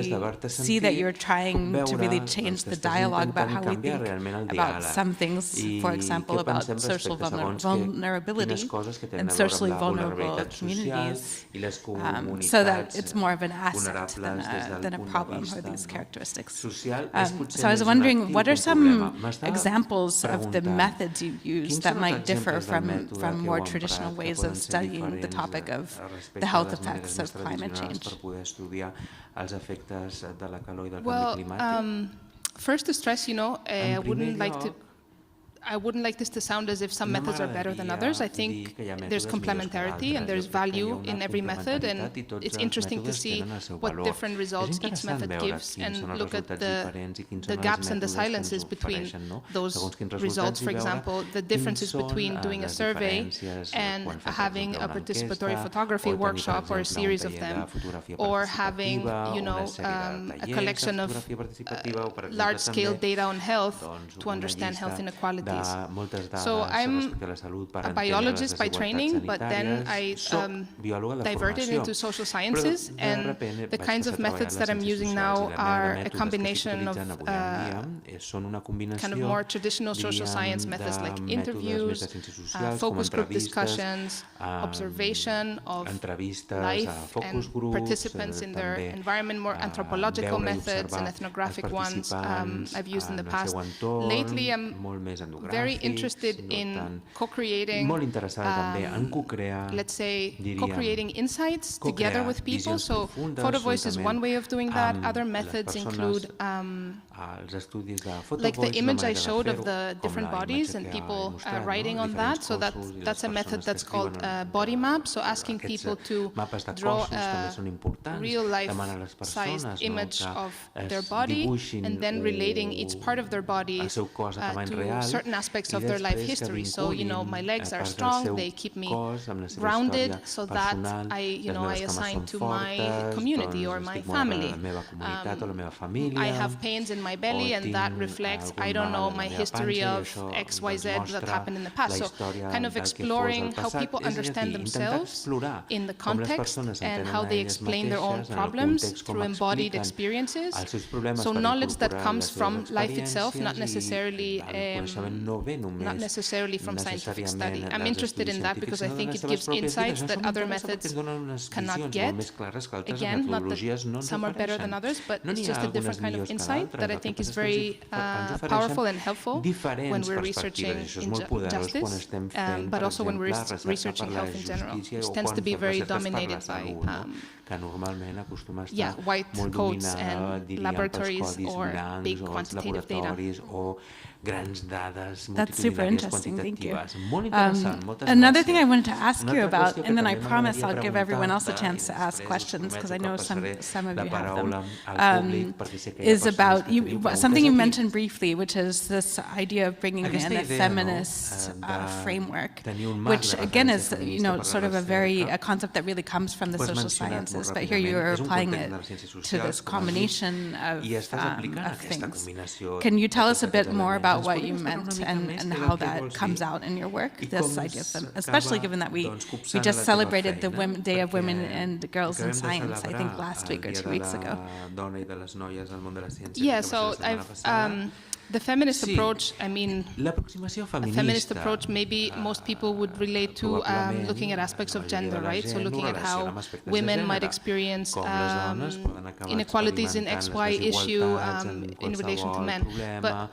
see that you're trying to really change the dialogue about how we think about some things, for example, about social vulnerability and socially vulnerable communities, so that it's more of an asset than a problem, or these characteristics. So I was wondering, what are some examples of the methods you use that might differ from more traditional ways of studying the topic of the health effects of climate change? Well, first to stress, I wouldn't like this to sound as if some methods are better than others. I think there's complementarity and there's value in every method, and it's interesting to see what different results each method gives and look at the gaps and the silences between those results. For example, the differences between doing a survey and having a participatory photography workshop or a series of them, or having a collection of large-scale data on health to understand health inequality. So I'm a biologist by training, but then I diverted into social sciences, and the kinds of methods that I'm using now are a combination of kind of more traditional social science methods like interviews, focus group discussions, observation of life and participants in their environment, more anthropological methods and ethnographic ones I've used in the past. Lately, I'm very interested in co-creating, let's say, co-creating insights together with people. So photo voice is one way of doing that. Other methods include like the image I showed of the different bodies and people writing on that. So that's a method that's called body map. So asking people to draw a real-life-sized image of their body and then relating each part of their body to certain aspects of their life history. So, my legs are strong, they keep me grounded, so that I assign to my community or my family. I have pains in my belly, and that reflects, my history of XYZ that happened in the past. So kind of exploring how people understand themselves in the context and how they explain their own problems through embodied experiences. So knowledge that comes from life itself, not necessarily from scientific study. I'm interested in that because I think it gives insights that other methods cannot get. Again, not that some are better than others, but it's just a different kind of insight that I think is very powerful and helpful when we're researching justice, but also when we're researching health in general, which tends to be very dominated by white coats and laboratories or big quantitative data. That's super interesting, thank you. Another thing I wanted to ask you about, and then I promise I'll give everyone else a chance to ask questions, because I know some of you have them, is about something you mentioned briefly, which is this idea of bringing in a feminist framework, which again is sort of a concept that really comes from the social sciences, but here you are applying it to this combination of things. Can you tell us a bit more about what you meant and how that comes out in your work, this idea of them, especially given that we just celebrated the Day of Women and Girls in Science, I think last week or 2 weeks ago. Yeah, so The feminist Sí, approach, I mean, l'aproximació a feminista, feminist approach, maybe most people would relate to looking at aspects of gender, right? So looking at how women might experience inequalities in XY issue in relation to men. But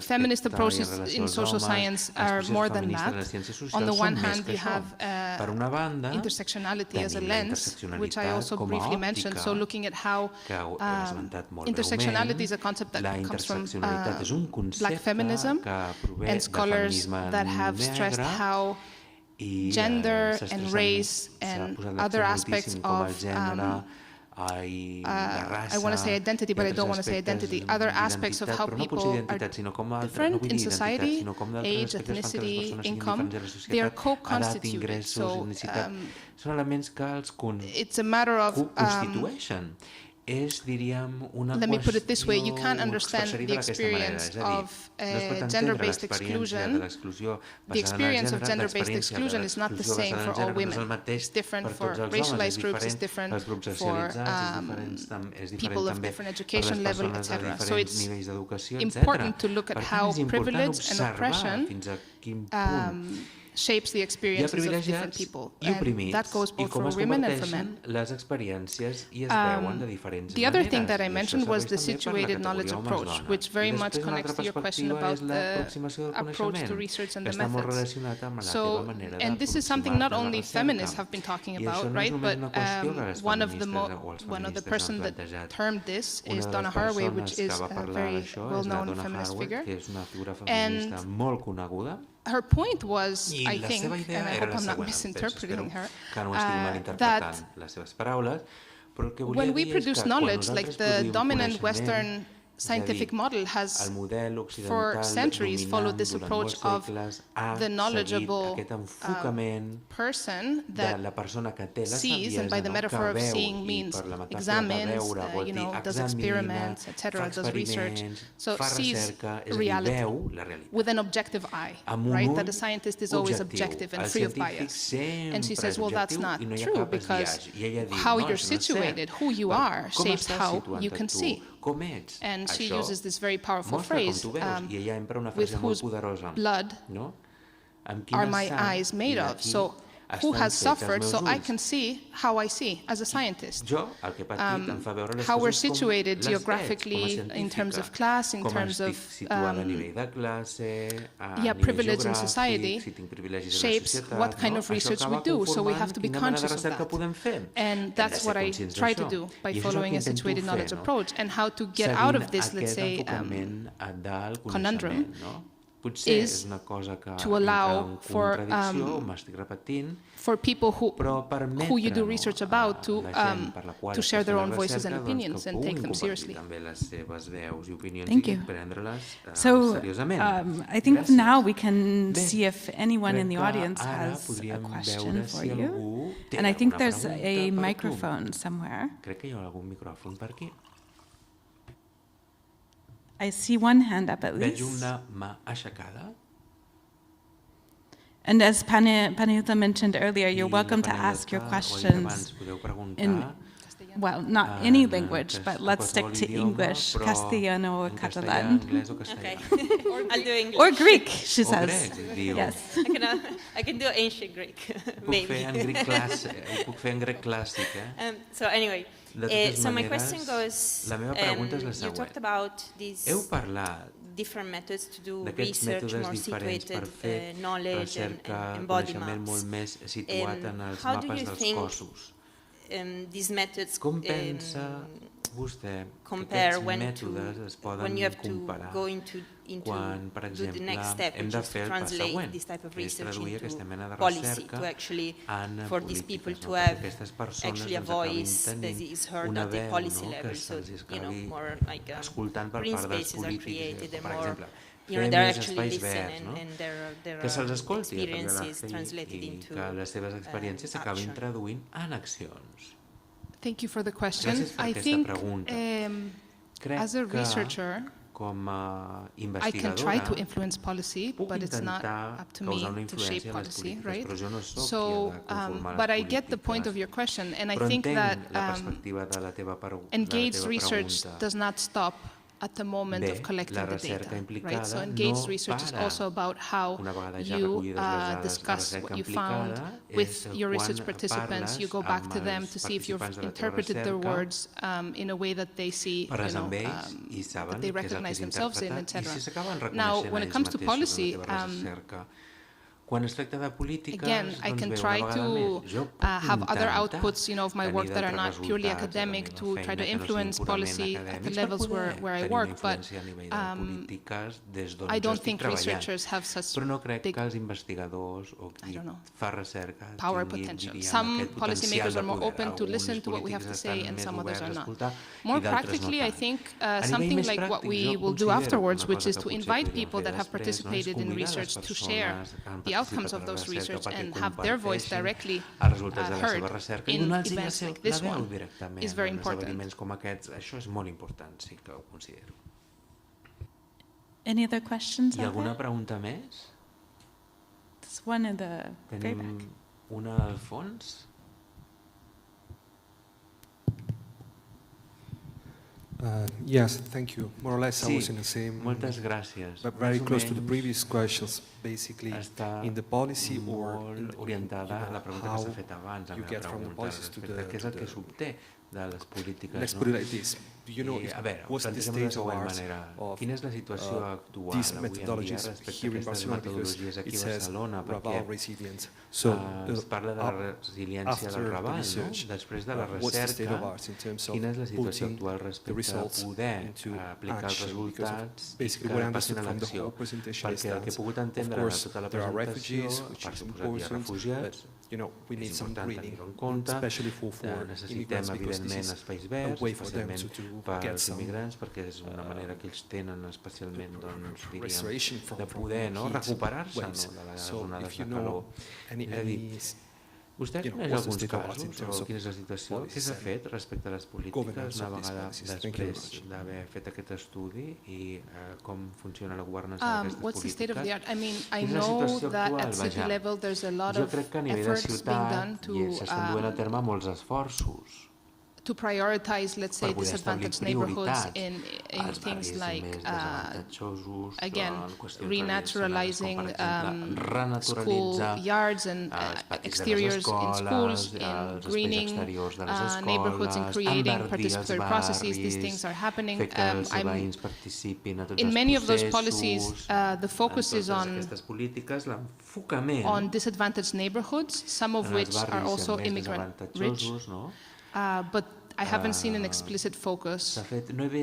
feminist approaches in social science are more than that. On the one hand, you have intersectionality as a lens, which I also briefly mentioned. So looking at how intersectionality is a concept that comes from Black feminism, and scholars that have stressed how gender and race and other aspects of I want to say identity, but I don't want to say identity. Other aspects of how people are different in society, age, ethnicity, income, they are co-constituted. So it's a matter of let me put it this way, you can't understand the experience of gender-based exclusion. The experience of gender-based exclusion is not the same for all women. It's different for racialized groups, it's different for people of different education level, etc. So it's important to look at how privilege and oppression shapes the experiences of different people, and that goes both for women and for men. The other thing that I mentioned was the situated knowledge approach, which very much connects to your question about the approach to research and the methods. So, and this is something not only feminists have been talking about, right? But one of the person that termed this is Donna Haraway, which is a very well-known feminist figure. And her point was, I think, and I hope I'm not misinterpreting her, that when we produce knowledge, like the dominant Western scientific model has for centuries followed this approach of the knowledgeable person that sees, and by the metaphor of seeing means examines, does experiments, etc., does research, so sees reality with an objective eye, right? That a scientist is always objective and free of bias. And she says, well, that's not true, because how you're situated, who you are, shapes how you can see. And she uses this very powerful phrase, with whose blood are my eyes made of? So who has suffered so I can see how I see as a scientist. How we're situated geographically in terms of class, in terms of privilege in society shapes what kind of research we do, so we have to be conscious of that. And that's what I try to do by following a situated knowledge approach, and how to get out of this, let's say, conundrum is to allow for people who you do research about to share their own voices and opinions and take them seriously. Thank you. So I think now we can see if anyone in the audience has a question for you. And I think there's a microphone somewhere. I see one hand up at least. And as Panagiota mentioned earlier, you're welcome to ask your questions in, well, not any language, but let's stick to English, Castellano or Catalan. Okay, I'll do English. Or Greek, she says. Yes. I can do ancient Greek, maybe. So anyway, so my question goes, you talked about these different methods to do research, more situated knowledge and embodiments. How do you think these methods compare when you have to go into do the next step, which is to translate this type of research into policy, to actually, for these people to have actually a voice that is heard at the policy level, so, more like green spaces are created and more, they're actually listening and their experiences translated into action. Thank you for the question. I think as a researcher, I can try to influence policy, but it's not up to me to shape policy, right? So, but I get the point of your question, and I think that engaged research does not stop at the moment of collecting the data, right? So engaged research is also about how you discuss what you found with your research participants. You go back to them to see if you've interpreted their words in a way that they see, that they recognize themselves in, etc. Now, when it comes to policy, quan es tracta de polítiques, again, I can try to have other outputs, of my work that are not purely academic to try to influence policy at the levels where I work, but I don't think researchers have such big, power potential. Some policymakers are more open to listen to what we have to say, and some others are not. More practically, I think something like what we will do afterwards, which is to invite people that have participated in research to share the outcomes of those research and have their voice directly heard in events like this one is very important. Això és molt important, sí que ho considero. Any other questions? Hi ha alguna pregunta més? There's one in the very back. Tenim una al fons. Yes, thank you. More or less I was in the same, moltes gràcies. But very close to the previous questions, basically in the policy or orientada a la pregunta que s'ha fet abans, you get from the policies to the... Què és el que s'obté de les polítiques? Let's put it like this. Do you know what's the state of art of quina és la situació actual these avui en dia methodologies respecte here a in aquestes Barcelona, because metodologies aquí it a says Barcelona? Raval Resilient. So Es parla de la resiliència del Raval, no? Després de la recerca, quina és la situació actual respecte a poder aplicar els resultats i que passin a l'acció? Perquè el que he pogut entendre de tota la presentació, per suposat hi ha refugiats, és important tenir-ho en compte, necessitem evidentment espais verds, especialment pels immigrants, perquè és una manera que ells tenen especialment, diríem, de poder recuperar-se de les onades de calor. És a dir, vostè coneix alguns casos o quina és la situació? Què s'ha fet respecte a les polítiques una vegada després d'haver fet aquest estudi i com funciona la governança d'aquestes What's the state of the polítiques? art? I mean, I know that at city level there's a lot of efforts being done s'estan duent a terme molts esforços to prioritize, let's say, disadvantaged neighborhoods in things like, again, renaturalizing school yards and exteriors in schools, in greening neighborhoods and creating participatory processes. These things are happening. In many of those policies, the focus is on disadvantaged neighborhoods, some of which are also immigrant-rich. But I haven't seen an explicit focus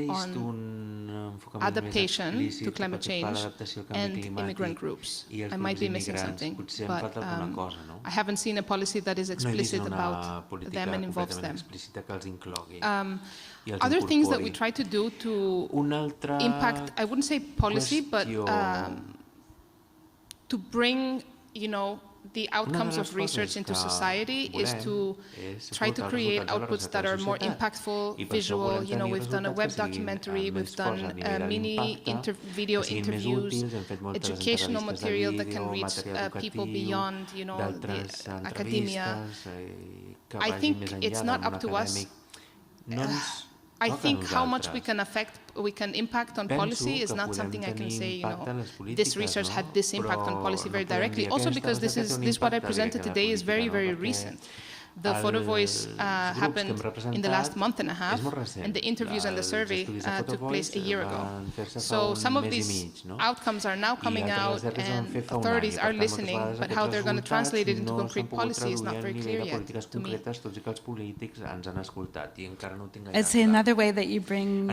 on adaptation to climate change and immigrant groups. I might be missing something, but I haven't seen a policy that is explicit about them and involves them. Other things that we try to do to impact, I wouldn't say policy, but to bring, the outcomes of research into society is to try to create outputs that are more impactful, visual. We've done a web documentary, we've done mini video interviews, educational material that can reach people beyond, the academia. I think it's not up to us. I think how much we can impact on policy is not something I can say, this research had this impact on policy very directly. Also because this what I presented today is very, very recent. The photo voice happened in the last month and a half, and the interviews and the survey took place a year ago. So some of these outcomes are now coming out, and authorities are listening, but how they're going to translate it into concrete policy is not very clear yet to me. I'd say another way that you bring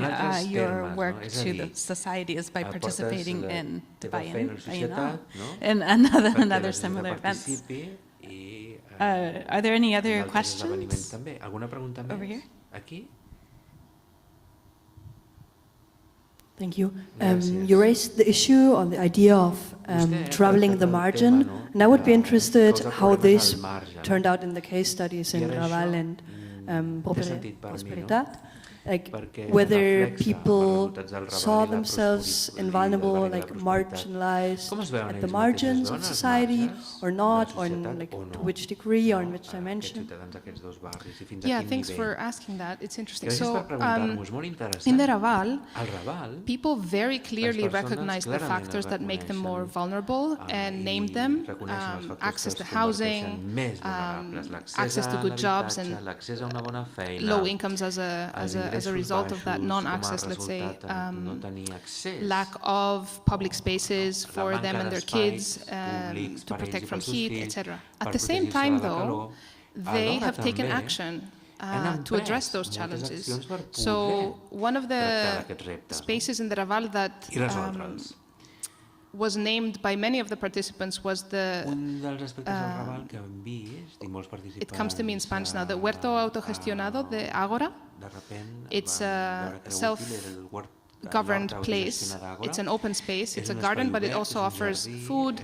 your work to the society is by participating in Biennal, and another similar events. Are there any other questions? Over here? Thank you. You raised the issue on the idea of traveling the margin, and I would be interested how this turned out in the case studies in Raval and prosperitat. like whether people saw themselves invulnerable, like marginalized at the margins of society or not, or in, like to which degree or in which dimension. Yeah, thanks for asking that. It's interesting. So in the Raval, people very clearly recognize the factors that make them more vulnerable and name them: access to housing, access to good jobs, and low incomes as a result of that non-access, let's say, lack of public spaces for them and their kids to protect from heat, etc. At the same time, though, they have taken action to address those challenges. So one of the spaces in the Raval that was named by many of the participants was the, it comes to me in Spanish now, the huerto autogestionado de Ágora. It's a self-governed place. It's an open space. It's a garden, but it also offers food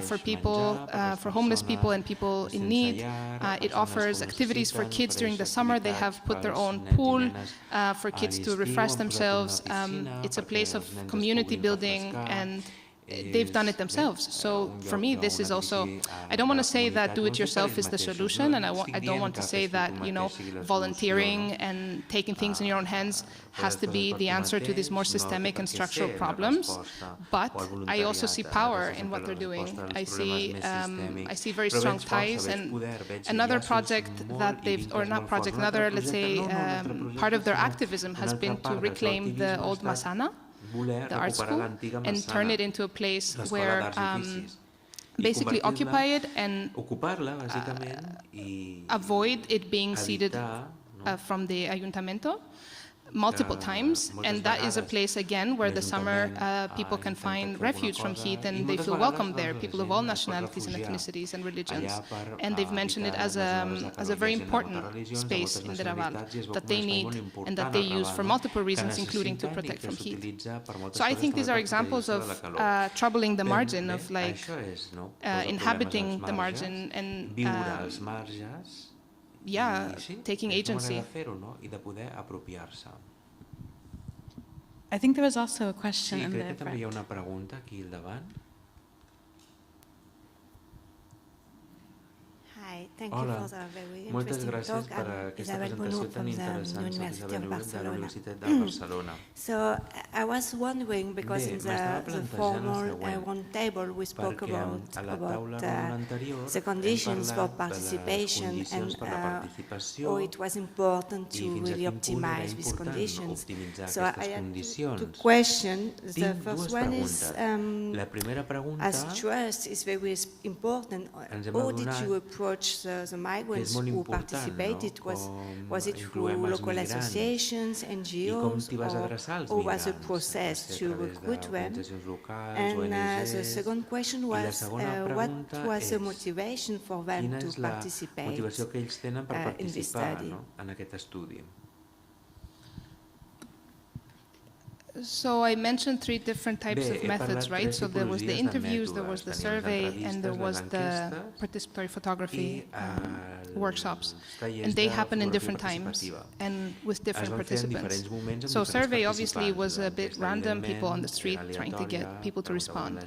for people, for homeless people and people in need. It offers activities for kids during the summer. They have put their own pool for kids to refresh themselves. It's a place of community building, and they've done it themselves. So for me, this is also, I don't want to say that do-it-yourself is the solution, and I don't want to say that, volunteering and taking things in your own hands has to be the answer to these more systemic and structural problems. But I also see power in what they're doing. I see very strong ties, and another project that they've, or not project, another, let's say, part of their activism has been to reclaim the old Masana, the art school, and turn it into a place where basically occupy it and avoid it being ceded from the ayuntamiento multiple times, and that is a place again where the summer people can find refuge from heat and they feel welcome there, people of all nationalities and ethnicities and religions. And they've mentioned it as a very important space in the Raval that they need and that they use for multiple reasons, including to protect from heat. So I think these are examples of troubling the margin, of like inhabiting the margin and taking agency. I think there was also a question in there. També hi ha una pregunta aquí al davant. Hi, thank you for the very interesting talk. I'm Isabel Bonneau from the University of Barcelona. So I was wondering, because in the formal roundtable we spoke about the conditions for participation and how it was important to really optimize these conditions. So I have two questions. The first one is, as trust is very important, how did you approach the migrants who participated? Was it through local associations, NGOs, or was the process to recruit them? And the second question was, what was the motivation for them to participate in this study? So I mentioned three different types of methods, right? So there was the interviews, there was the survey, and there was the participatory photography workshops. And they happen in different times and with different participants. So survey obviously was a bit random, people on the street trying to get people to respond.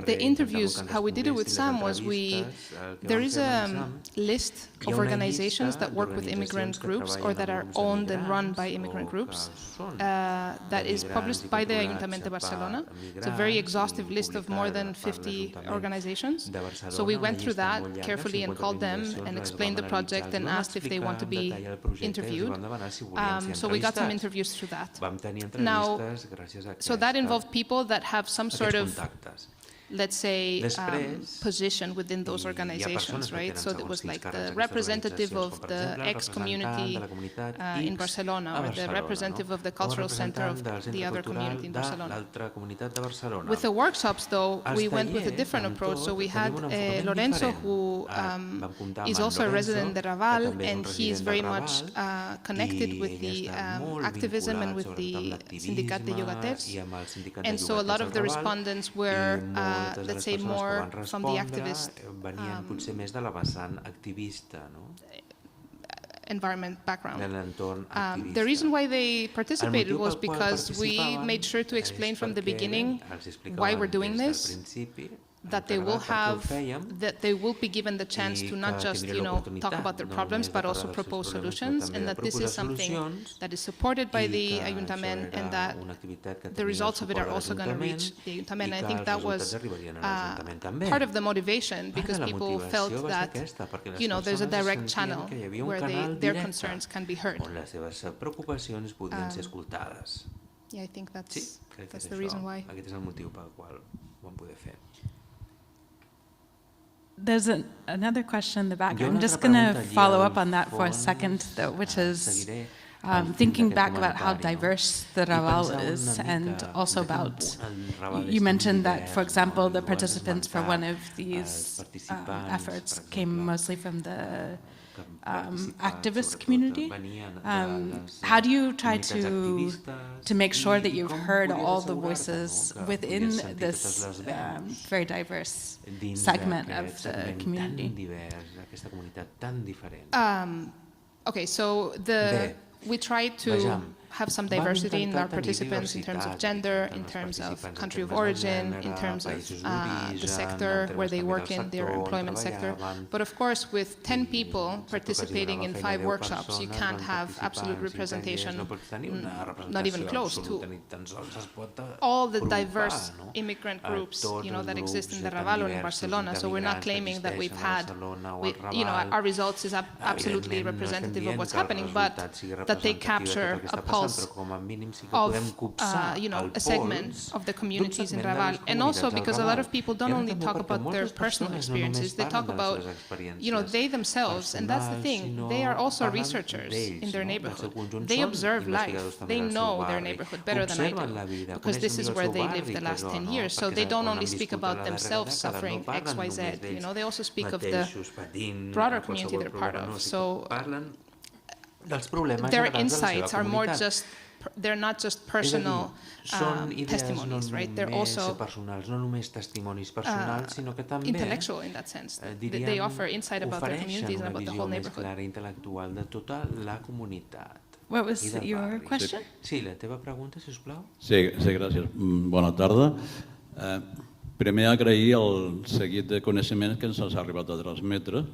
The interviews, how we did it with Sam was there is a list of organizations that work with immigrant groups or that are owned and run by immigrant groups that is published by the Ayuntamiento de Barcelona. It's a very exhaustive list of more than 50 organizations. So we went through that carefully and called them and explained the project and asked if they want to be interviewed. So we got some interviews through that. Now, so that involved people that have some sort of, let's say, position within those organizations, right? So it was like the representative of the ex-community in Barcelona, or the representative of the cultural center of the other community in Barcelona. With the workshops, though, we went with a different approach. So we had Lorenzo, who is also a resident in the Raval, and he is very much connected with the activism and with the Sindicat de Llogaters. And so a lot of the respondents were let's say, more from the activist environment background. de l'entorn activista. The reason why they participated was because we made sure to explain from the beginning why we're doing this, that they will be given the chance to not just, talk about their problems, but also propose solutions, and that this is something that is supported by the Ayuntament, and that the results of it are also going to reach the Ayuntament. I think that was part of the motivation, because people felt that, there's a direct channel where their concerns can be heard. Yeah, I think that's the reason why. Aquest és el motiu pel qual ho vam poder fer. There's another question in the back. I'm just going to follow up on that for a second, though, which is thinking back about how diverse the Raval is, and also about, you mentioned that, for example, the participants for one of these efforts came mostly from the activist community. How do you try to make sure that you've heard all the voices within this very diverse segment of the community? Okay, so we try to have some diversity in our participants in terms of gender, in terms of country of origin, in terms of the sector where they work in, their employment sector. But of course, with 10 people participating in 5 workshops, you can't have absolute representation, not even close to all the diverse immigrant groups that exist in the Raval or in Barcelona. So we're not claiming that we've had, our results is absolutely representative of what's happening, but that they capture a pulse of a segment of the communities in Raval. And also because a lot of people don't only talk about their personal experiences, they talk about, they themselves, and that's the thing, they are also researchers in their neighborhood. They observe life, they know their neighborhood better than I do, because this is where they lived the last 10 years. So they don't only speak about themselves suffering X, Y, Z, they also speak of the broader community they're part of. So their insights are more just, they're not just personal testimonies, right? They're also intellectual in that sense. They offer insight about their communities and about the whole neighborhood. What was your question? Sí, la teva pregunta, sisplau. Sí, gràcies. Bona tarda. Primer agrair el seguit de coneixements que ens has arribat a transmetre.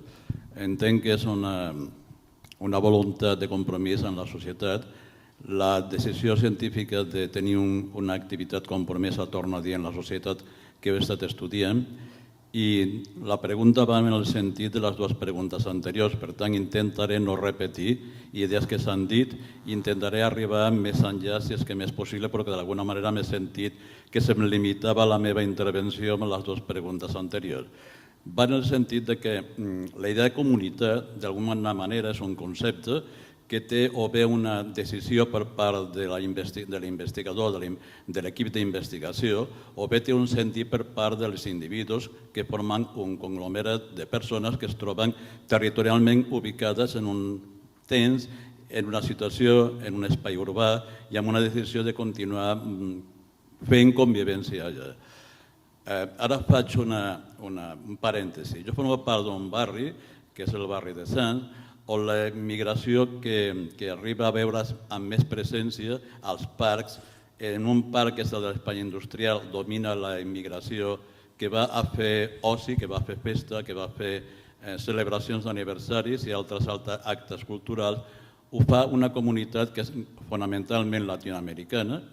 Entenc que és una voluntat de compromís en la societat. La decisió científica de tenir una activitat compromesa, torno a dir, en la societat que he estat estudiant, i la pregunta va en el sentit de les dues preguntes anteriors, per tant intentaré no repetir idees que s'han dit i intentaré arribar més enllà si és que m'és possible, perquè d'alguna manera m'he sentit que se'm limitava la meva intervenció amb les dues preguntes anteriors. Va en el sentit que la idea de comunitat, d'alguna manera, és un concepte que té o bé una decisió per part de l'investigador, de l'equip d'investigació, o bé té un sentit per part dels individus que formen un conglomerat de persones que es troben territorialment ubicades en un temps, en una situació, en un espai urbà i amb una decisió de continuar fent convivència allà. Ara faig un parèntesi. Jo formo part d'un barri, que és el barri de Sants, on la migració que arriba a veure's amb més presència als parcs, en un parc que és el de l'Espanya Industrial, domina la immigració que va a fer oci, que va a fer festa, que va a fer celebracions d'aniversaris i altres actes culturals. Ho fa una comunitat que és fonamentalment latinoamericana,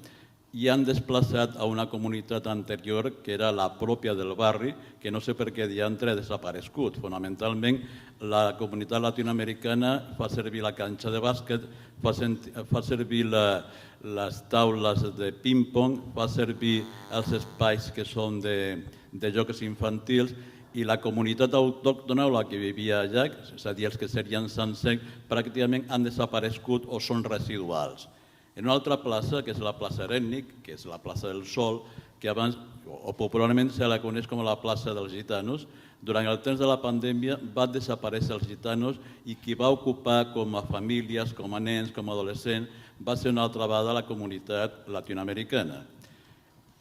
i han desplaçat a una comunitat anterior que era la pròpia del barri, que no sé per què diantre ha desaparegut. Fonamentalment, la comunitat latinoamericana fa servir la canxa de bàsquet, fa servir les taules de ping-pong, fa servir els espais que són de jocs infantils, i la comunitat autòctona o la que vivia allà, és a dir, els que serien sencers, pràcticament han desaparegut o són residuals. En una altra plaça, que és la plaça Erètnic, que és la plaça del Sol, que abans, o popularment se la coneix com la plaça dels gitanos, durant el temps de la pandèmia van desaparèixer els gitanos i qui va ocupar com a famílies, com a nens, com a adolescents, va ser una altra vegada la comunitat latinoamericana.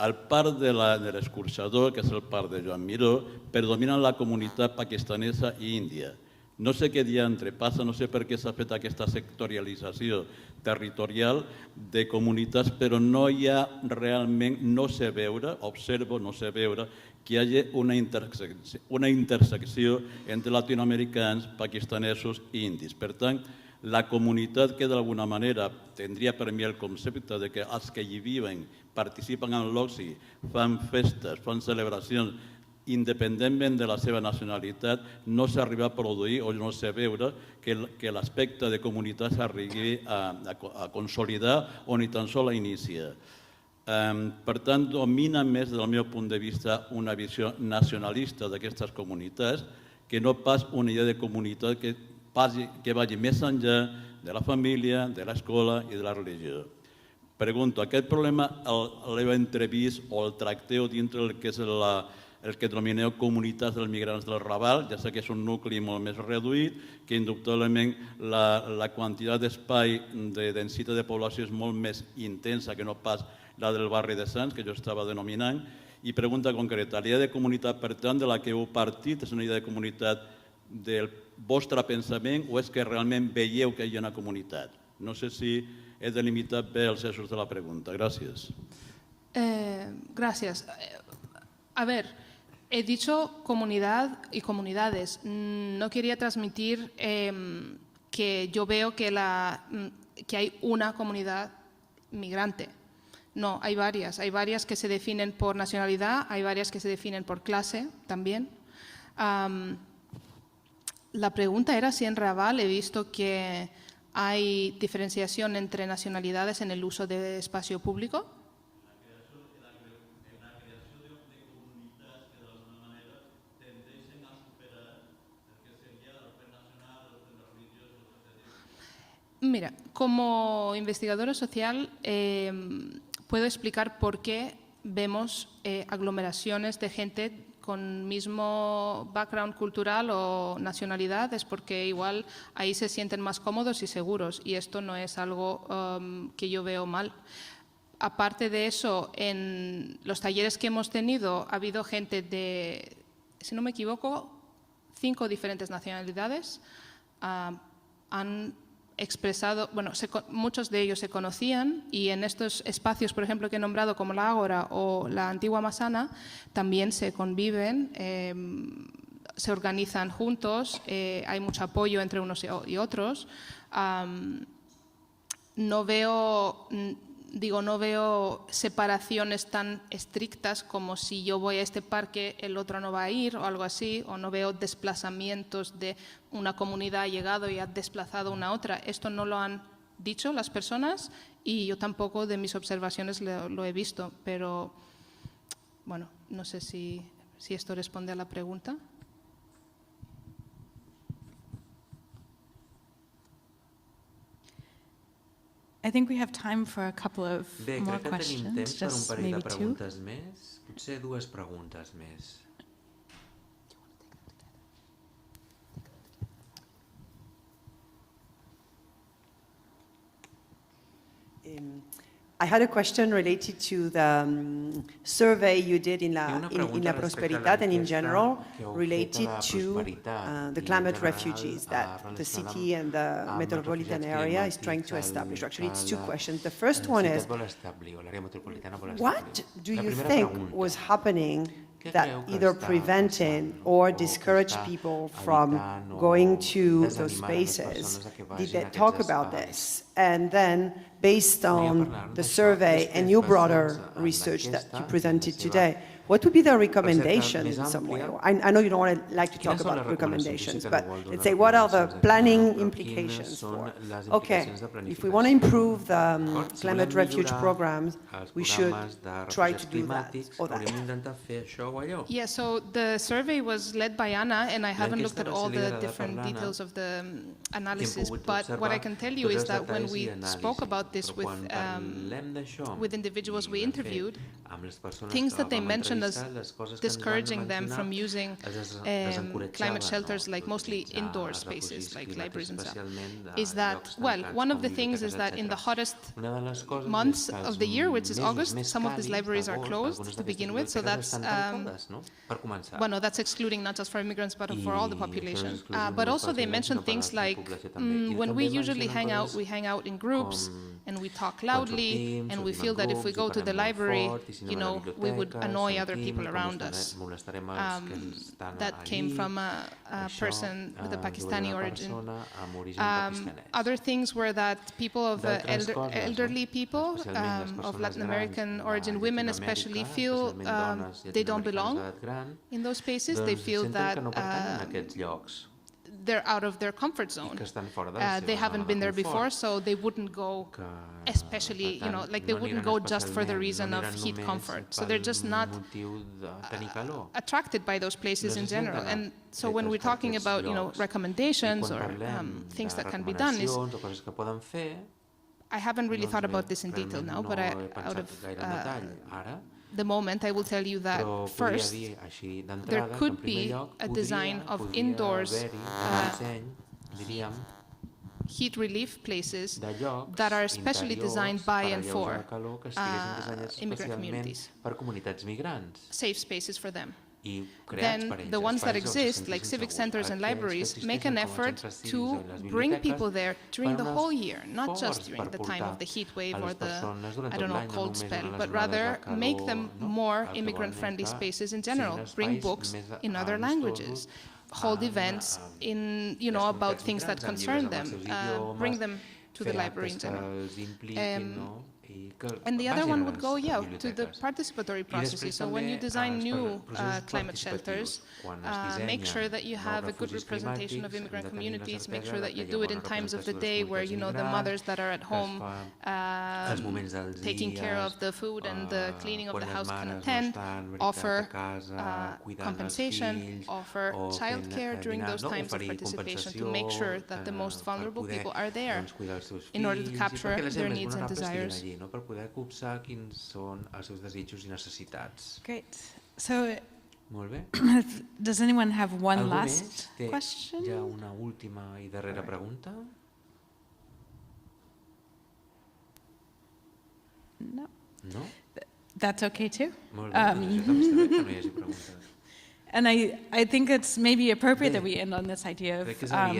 Al parc de l'escorxador, que és el parc de Joan Miró, predomina la comunitat pakistanesa i índia. No sé què diantre passa, no sé per què s'ha fet aquesta sectorialització territorial de comunitats, però no hi ha realment, no sé veure, observo, no sé veure, que hi hagi una intersecció entre latinoamericans, pakistanesos i indis. Per tant, la comunitat que d'alguna manera tindria per mi el concepte de que els que hi viuen participen en l'oci, fan festes, fan celebracions, independentment de la seva nacionalitat, no s'arriba a produir o no sé veure que l'aspecte de comunitat s'arribi a consolidar o ni tan sols a iniciar. Per tant, domina més, del meu punt de vista, una visió nacionalista d'aquestes comunitats que no pas una idea de comunitat que vagi més enllà de la família, de l'escola i de la religió. Pregunto, aquest problema l'heu entrevist o el tracteu dintre del que és el que denomineu comunitats dels migrants del Raval, ja sé que és un nucli molt més reduït, que indubtablement la quantitat d'espai de densitat de població és molt més intensa que no pas la del barri de Sants, que jo estava denominant. I pregunta concreta, l'idea de comunitat, per tant, de la que heu partit, és una idea de comunitat del vostre pensament o és que realment veieu que hi ha una comunitat? No sé si he delimitat bé els eixos de la pregunta. Gràcies. Gracias. A ver, he dicho comunidad y comunidades. No quería transmitir que yo veo que hay una comunidad migrante. No, hay varias que se definen por nacionalidad, hay varias que se definen por clase también. La pregunta era si en Raval he visto que hay diferenciación entre nacionalidades en el uso de espacio público. Mira, como investigadora social puedo explicar por qué vemos aglomeraciones de gente con mismo background cultural o nacionalidad, es porque igual ahí se sienten más cómodos y seguros y esto no es algo que yo veo mal. Aparte de eso, en los talleres que hemos tenido ha habido gente de, si no me equivoco, 5 diferentes nacionalidades. Han expresado, bueno, muchos de ellos se conocían y en estos espacios, por ejemplo, que he nombrado como la Ágora o la Antigua Massana, también se conviven, se organizan juntos, hay mucho apoyo entre unos y otros. No veo separaciones tan estrictas como si yo voy a este parque, el otro no va a ir o algo así, o no veo desplazamientos de una comunidad ha llegado y ha desplazado una otra. Esto no lo han dicho las personas y yo tampoco de mis observaciones lo he visto, pero bueno, no sé si esto responde a la pregunta. I think we have time for a couple of more questions. Bé, crec que tenim temps per un parell de preguntes més. Potser 2 preguntes més. I had a question related to the survey you did in La Prosperitat and in general related to the climate refugees that the city and the metropolitan area is trying to establish. Actually, it's 2 questions. The first one is, what do you think was happening that either prevented or discouraged people from going to those spaces? Did they talk about this? And then, based on the survey and your broader research that you presented today, what would be the recommendations in some way? I know you don't want to like to talk about recommendations, but let's say what are the planning implications for, okay, if we want to improve the climate refuge programs, we should try to do that or that. Yeah, so the survey was led by Anna, and I haven't looked at all the different details of the analysis, but what I can tell you is that when we spoke about this with individuals we interviewed, things that they mentioned mentioned as discouraging them from using climate shelters, like mostly indoor spaces, like libraries and stuff, is that, well, one of the things is that in the hottest months of the year, which is August, some of these libraries are closed to begin with, so that's, well, no, that's excluding not just for immigrants, but for all the population. But also they mentioned things like, when we usually hang out, we hang out in groups, and we talk loudly, and we feel that if we go to the library, we would annoy other people around us. That came from a person with a Pakistani origin. Other things were that people of elderly people of Latin American origin, women especially, feel they don't belong in those spaces. They feel that they're out of their comfort zone. They haven't been there before, so they wouldn't go, especially, they wouldn't go just for the reason of heat comfort. So they're just not attracted by those places in general. And so when we're talking about, recommendations or things that can be done, I haven't really thought about this in detail now, but out of the moment, I will tell you that first, there could be a design of indoors heat relief places that are especially designed by and for immigrant communities, safe spaces for them. Then the ones that exist, like civic centers and libraries, make an effort to bring people there during the whole year, not just during the time of the heat wave or the, cold spell, but rather make them more immigrant-friendly spaces in general. Bring books in other languages, hold events in, about things that concern them, bring them to the library in general. And the other one would go, to the participatory processes. So when you design new climate shelters, make sure that you have a good representation of immigrant communities, make sure that you do it in times of the day where, the mothers that are at home taking care of the food and the cleaning of the house can attend, offer compensation, offer childcare during those times of participation to make sure that the most vulnerable people are there in order to capture their needs and desires. Per poder copsar quins són els seus desitjos i necessitats. Great. So, molt bé. Does anyone have one last question? Hi ha una última i darrera pregunta? No. No? That's okay too. Molt bé, això també està bé que no hi hagi preguntes. And I think it's maybe appropriate that we end on this idea of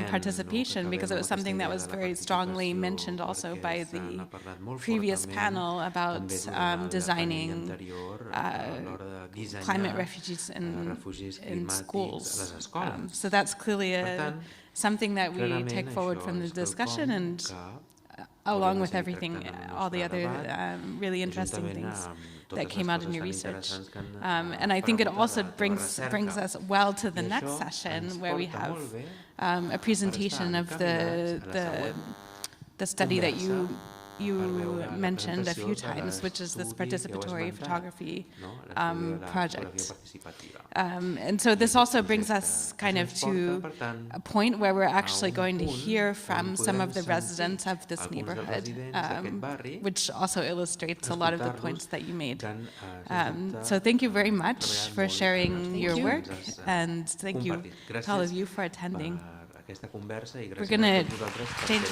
participation, because it was something that was very strongly mentioned also by the previous panel about designing climate refugees in schools. So that's clearly something that we take forward from the discussion, and along with everything, all the other really interesting things that came out in your research. And I think it also brings us well to the next session, where we have a presentation of the study that you mentioned a few times, which is this participatory photography project. And so this also brings us kind of to a point where we're actually going to hear from some of the residents of this neighborhood, which also illustrates a lot of the points that you made. So thank you very much for sharing your work, and thank you to all of you for attending. We're going to change.